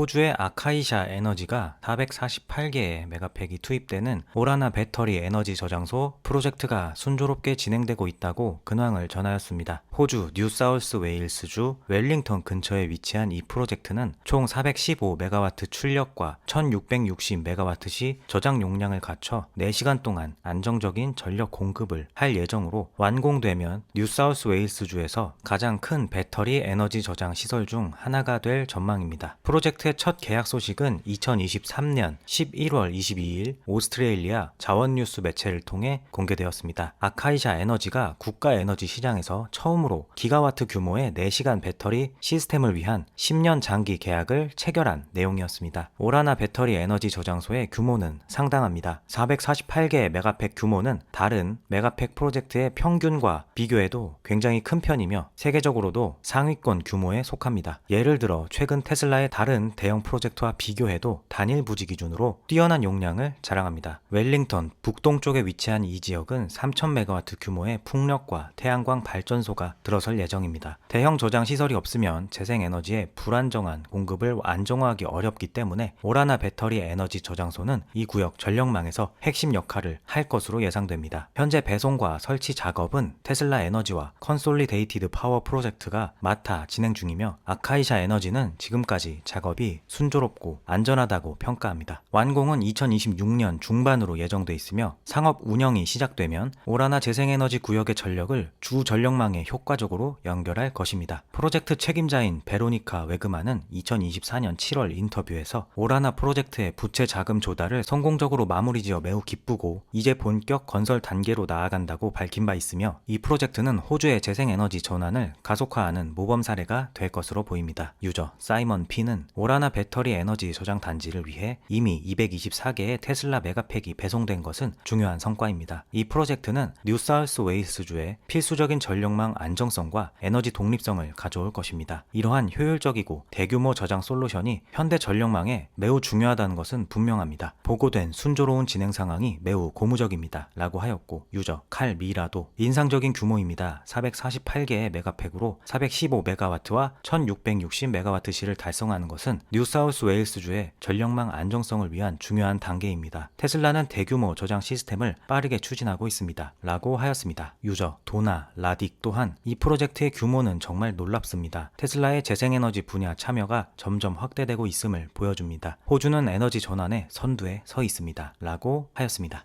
호주의 아카이샤 에너지가 448개의 메가팩이 투입되는 오라나 배터리 에너지 저장소 프로젝트가 순조롭게 진행되고 있다고 근황을 전하였습니다. 호주 뉴사우스 웨일스주 웰링턴 근처에 위치한 이 프로젝트는 총 415메가와트 출력과 1660메가와트 시 저장 용량을 갖춰 4시간 동안 안정적인 전력 공급을 할 예정으로 완공되면 뉴사우스 웨일스주에서 가장 큰 배터리 에너지 저장 시설 중 하나가 될 전망입니다. 프로젝트의 첫 계약 소식은 2023년 11월 22일 오스트레일리아 자원뉴스 매체를 통해 공개되었습니다. 아카이샤 에너지가 국가 에너지 시장에서 처음으로 기가와트 규모의 4시간 배터리 시스템을 위한 10년 장기 계약을 체결한 내용이었습니다. 오라나 배터리 에너지 저장소의 규모는 상당합니다. 448개의 메가팩 규모는 다른 메가팩 프로젝트의 평균과 비교해도 굉장히 큰 편이며 세계적으로도 상위권 규모에 속합니다. 예를 들어 최근 테슬라의 다른 대형 프로젝트와 비교해도 단일 부지 기준으로 뛰어난 용량을 자랑합니다. 웰링턴 북동쪽에 위치한 이 지역은 3000메가와트 규모의 풍력과 태양광 발전소가 들어설 예정입니다. 대형 저장 시설이 없으면 재생에너지의 불안정한 공급을 안정화하기 어렵기 때문에 오라나 배터리 에너지 저장소는 이 구역 전력망에서 핵심 역할을 할 것으로 예상됩니다. 현재 배송과 설치 작업은 테슬라 에너지와 컨솔리데이티드 파워 프로젝트가 맡아 진행 중이며 아카이샤 에너지는 지금까지 작업이 순조롭고 안전하다고 평가합니다. 완공은 2026년 중반으로 예정돼 있으며 상업 운영이 시작되면 오라나 재생에너지 구역의 전력을 주 전력망에 효과적으로 연결할 것입니다. 프로젝트 책임자인 베로니카 웨그만은 2024년 7월 인터뷰에서 오라나 프로젝트의 부채 자금 조달을 성공적으로 마무리지어 매우 기쁘고 이제 본격 건설 단계로 나아간다고 밝힌 바 있으며 이 프로젝트는 호주의 재생에너지 전환을 가속화하는 모범 사례가 될 것으로 보입니다. 유저 사이먼 P는 오라나 배터리 에너지 저장 단지를 위해 이미 224개의 테슬라 메가팩이 배송된 것은 중요한 성과입니다. 이 프로젝트는 뉴사우스 웨일스주의 필수적인 전력망 안정성과 에너지 독립성을 가져올 것입니다. 이러한 효율적이고 대규모 저장 솔루션이 현대 전력망에 매우 중요하다는 것은 분명합니다. 보고된 순조로운 진행 상황이 매우 고무적입니다. 라고 하였고 유저 칼 미라도 인상적인 규모입니다. 448개의 메가팩으로 415메가와트와 1660메가와트시를 달성하는 것은 뉴사우스 웨일스주의 전력망 안정성을 위한 중요한 단계입니다. 테슬라는 대규모 저장 시스템을 빠르게 추진하고 있습니다. 라고 하였습니다. 유저 도나 라딕 또한 이 프로젝트의 규모는 정말 놀랍습니다. 테슬라의 재생에너지 분야 참여가 점점 확대되고 있음을 보여줍니다. 호주는 에너지 전환의 선두에 서 있습니다. 라고 하였습니다.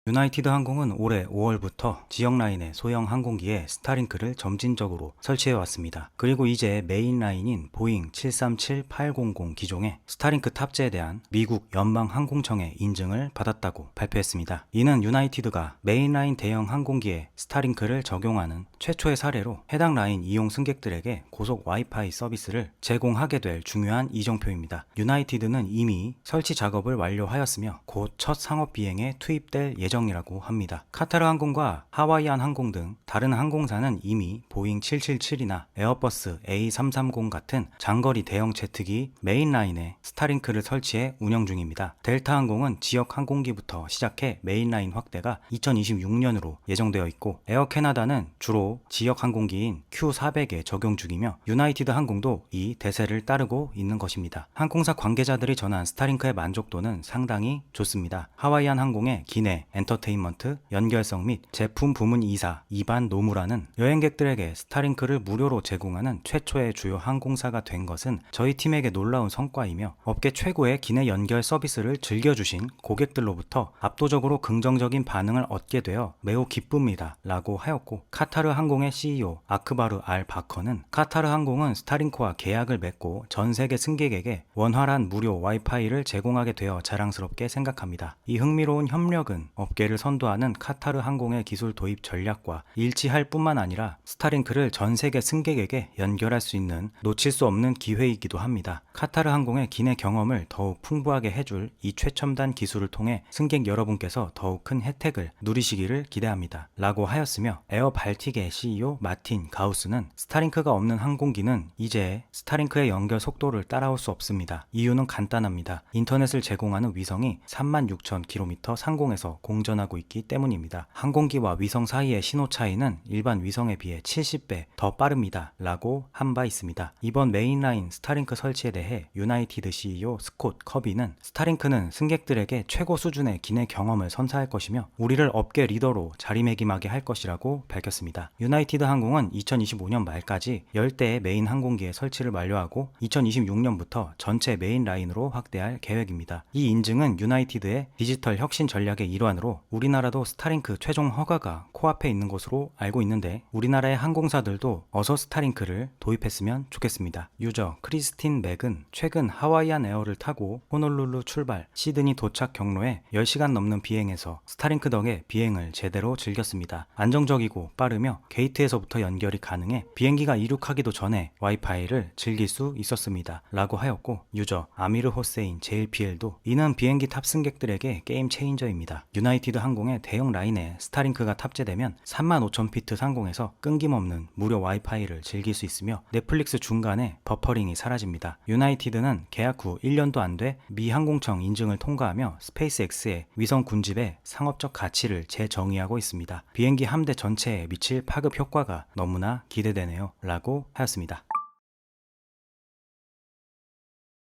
유나이티드 항공은 올해 5월부터 지역 라인의 소형 항공기에 스타링크를 점진적으로 설치해왔습니다. 그리고 이제 메인 라인인 보잉 737-800 기종의 스타링크 탑재에 대한 미국 연방항공청의 인증을 받았다고 발표했습니다. 이는 유나이티드가 메인 라인 대형 항공기에 스타링크를 적용하는 최초의 사례로 해당 라인 이용 승객들에게 고속 와이파이 서비스를 제공하게 될 중요한 이정표입니다. 유나이티드는 이미 설치 작업을 완료하였으며 곧 첫 상업 비행에 투입될 예정이라고 합니다. 카타르 항공과 하와이안 항공 등 다른 항공사는 이미 보잉 777이나 에어버스 A330 같은 장거리 대형 제트기 메인 라인에 스타링크를 설치해 운영 중입니다. 델타 항공은 지역 항공기부터 시작해 메인 라인 확대가 2026년으로 예정되어 있고 에어 캐나다는 주로 지역 항공기인 Q400에 적용 중이며 유나이티드 항공도 이 대세를 따르고 있는 것입니다. 항공사 관계자들이 전한 스타링크의 만족도는 상당히 좋습니다. 하와이안 항공의 기내, 엔터테인먼트, 연결성 및 제품 부문 이사, 이반 노무라는 여행객들에게 스타링크를 무료로 제공하는 최초의 주요 항공사가 된 것은 저희 팀에게 놀라운 성과이며 업계 최고의 기내 연결 서비스를 즐겨주신 고객들로부터 압도적으로 긍정적인 반응을 얻게 되어 매우 기쁩니다 라고 하였고, 카타르 항공의 CEO 아크바르 알 바커는 카타르 항공은 스타링크와 계약을 맺고 전 세계 승객에게 원활한 무료 와이파이를 제공하게 되어 자랑스럽게 생각합니다. 이 흥미로운 협력은 업계를 선도하는 카타르 항공의 기술 도입 전략과 일치할 뿐만 아니라 스타링크를 전 세계 승객에게 연결할 수 있는 놓칠 수 없는 기회이기도 합니다. 카타르 항공의 기내 경험을 더욱 풍부하게 해줄 이 최첨단 기술을 통해 승객 여러분께서 더욱 큰 혜택을 누리시기를 기대합니다 라고 하였으며, 에어 발틱의 CEO 마틴 가우스는 스타링크가 없는 항공기는 이제 스타링크의 연결 속도를 따라올 수 없습니다. 이유는 간단합니다. 인터넷을 제공하는 위성이 36,000km 상공에서 공전하고 있기 때문입니다. 항공기와 위성 사이의 신호 차이는 일반 위성에 비해 70배 더 빠릅니다 라고 한 바 있습니다. 이번 메인라인 스타링크 설치에 대해 유나이티드 CEO 스콧 커비는 스타링크는 승객들에게 최고 수준의 기내 경험을 선사할 것이며 우리를 업계 리더로 자리매김하게 할 것이라고 밝혔습니다. 유나이티드 항공은 2025년 말까지 10대의 메인 항공기의 설치를 완료하고 2026년부터 전체 메인 라인으로 확대할 계획입니다. 이 인증은 유나이티드의 디지털 혁신 전략의 일환으로 우리나라도 스타링크 최종 허가가 코앞에 있는 것으로 알고 있는데, 우리나라의 항공사들도 어서 스타링크를 도입했으면 좋겠습니다. 유저 크리스틴 맥은 최근 하와이안 에어를 타고 호놀룰루 출발, 시드니 도착 경로에 10시간 넘는 비행에서 스타링크 덕에 비행을 제대로 즐겼습니다. 안정적이고 빠르며 게이트에서부터 연결이 가능해 비행기가 이륙하기도 전에 와이파이를 즐길 수 있었습니다 라고 하였고, 유저 아미르 호세인 JPL도 이는 비행기 탑승객들에게 게임 체인저입니다. 유나이티드 항공의 대형 라인에 스타링크가 탑재되면 35,000피트 상공에서 끊김없는 무료 와이파이를 즐길 수 있으며 넷플릭스 중간에 버퍼링이 사라집니다. 유나이티드는 계약 후 1년도 안 돼 미 항공청 인증을 통과하며 스페이스X의 위성 군집의 상업적 가치를 재정의하고 있습니다. 비행기 함대 전체에 미칠 파급 효과가 너무나 기대되네요 라고 하였습니다.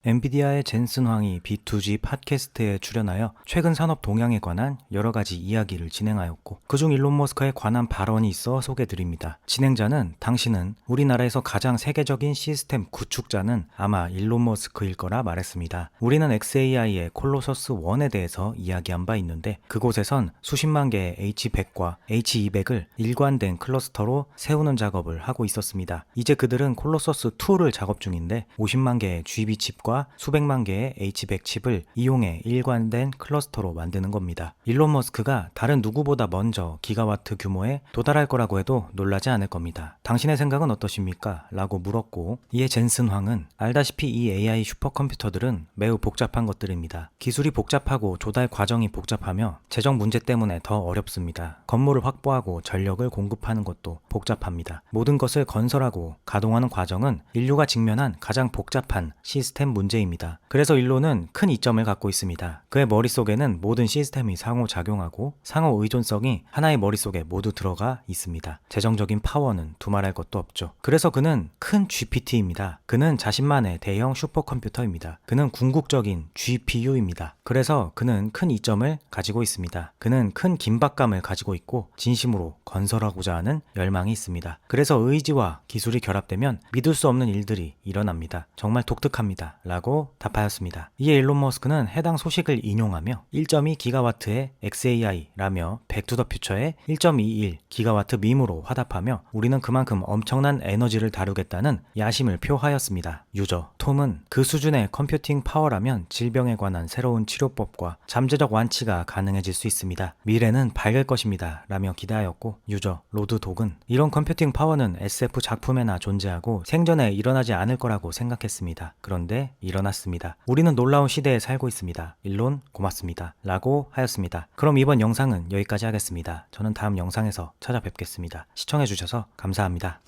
엔비디아의 젠슨 황이 B2G 팟캐스트에 출연하여 최근 산업 동향에 관한 여러 가지 이야기를 진행하였고, 그중 일론 머스크에 관한 발언이 있어 소개드립니다. 진행자는 당신은 우리나라에서 가장 세계적인 시스템 구축자는 아마 일론 머스크일 거라 말했습니다. 우리는 XAI의 콜로서스 1에 대해서 이야기한 바 있는데, 그곳에선 수십만 개의 H100과 H200을 일관된 클러스터로 세우는 작업을 하고 있었습니다. 이제 그들은 콜로서스 2를 작업 중인데 50만 개의 GB 칩과 수백만 개의 H100 칩을 이용해 일관된 클러스터로 만드는 겁니다. 일론 머스크가 다른 누구보다 먼저 기가와트 규모에 도달할 거라고 해도 놀라지 않을 겁니다. 당신의 생각은 어떠십니까? 라고 물었고, 이에 젠슨 황은 알다시피 이 AI 슈퍼컴퓨터들은 매우 복잡한 것들입니다. 기술이 복잡하고 조달 과정이 복잡하며 재정 문제 때문에 더 어렵습니다. 건물을 확보하고 전력을 공급하는 것도 복잡합니다. 모든 것을 건설하고 가동하는 과정은 인류가 직면한 가장 복잡한 시스템 문제입니다. 그래서 일론은 큰 이점을 갖고 있습니다. 그의 머릿속에는 모든 시스템이 상호작용하고 상호 의존성이 하나의 머릿속에 모두 들어가 있습니다. 재정적인 파워는 두말할 것도 없죠. 그래서 그는 큰 GPT입니다. 그는 자신만의 대형 슈퍼컴퓨터입니다. 그는 궁극적인 GPU입니다. 그래서 그는 큰 이점을 가지고 있습니다. 그는 큰 긴박감을 가지고 있고 진심으로 건설하고자 하는 열망이 있습니다. 그래서 의지와 기술이 결합되면 믿을 수 없는 일들이 일어납니다. 정말 독특합니다 라고 답하였습니다. 이에 일론 머스크는 해당 소식을 인용하며 1.2기가와트의 XAI라며 백투더퓨처의 1.21 기가와트 밈으로 화답하며 우리는 그만큼 엄청난 에너지를 다루겠다는 야심을 표하였습니다. 유저 톰은 그 수준의 컴퓨팅 파워라면 질병에 관한 새로운 치료법과 잠재적 완치가 가능해질 수 있습니다. 미래는 밝을 것입니다 라며 기대하였고, 유저 로드 독은 이런 컴퓨팅 파워는 SF 작품에나 존재하고 생전에 일어나지 않을 거라고 생각했습니다. 그런데 일어났습니다. 우리는 놀라운 시대에 살고 있습니다. 일론 고맙습니다 라고 하였습니다. 그럼 이번 영상은 여기까지 하겠습니다. 저는 다음 영상에서 찾아뵙겠습니다. 시청해주셔서 감사합니다.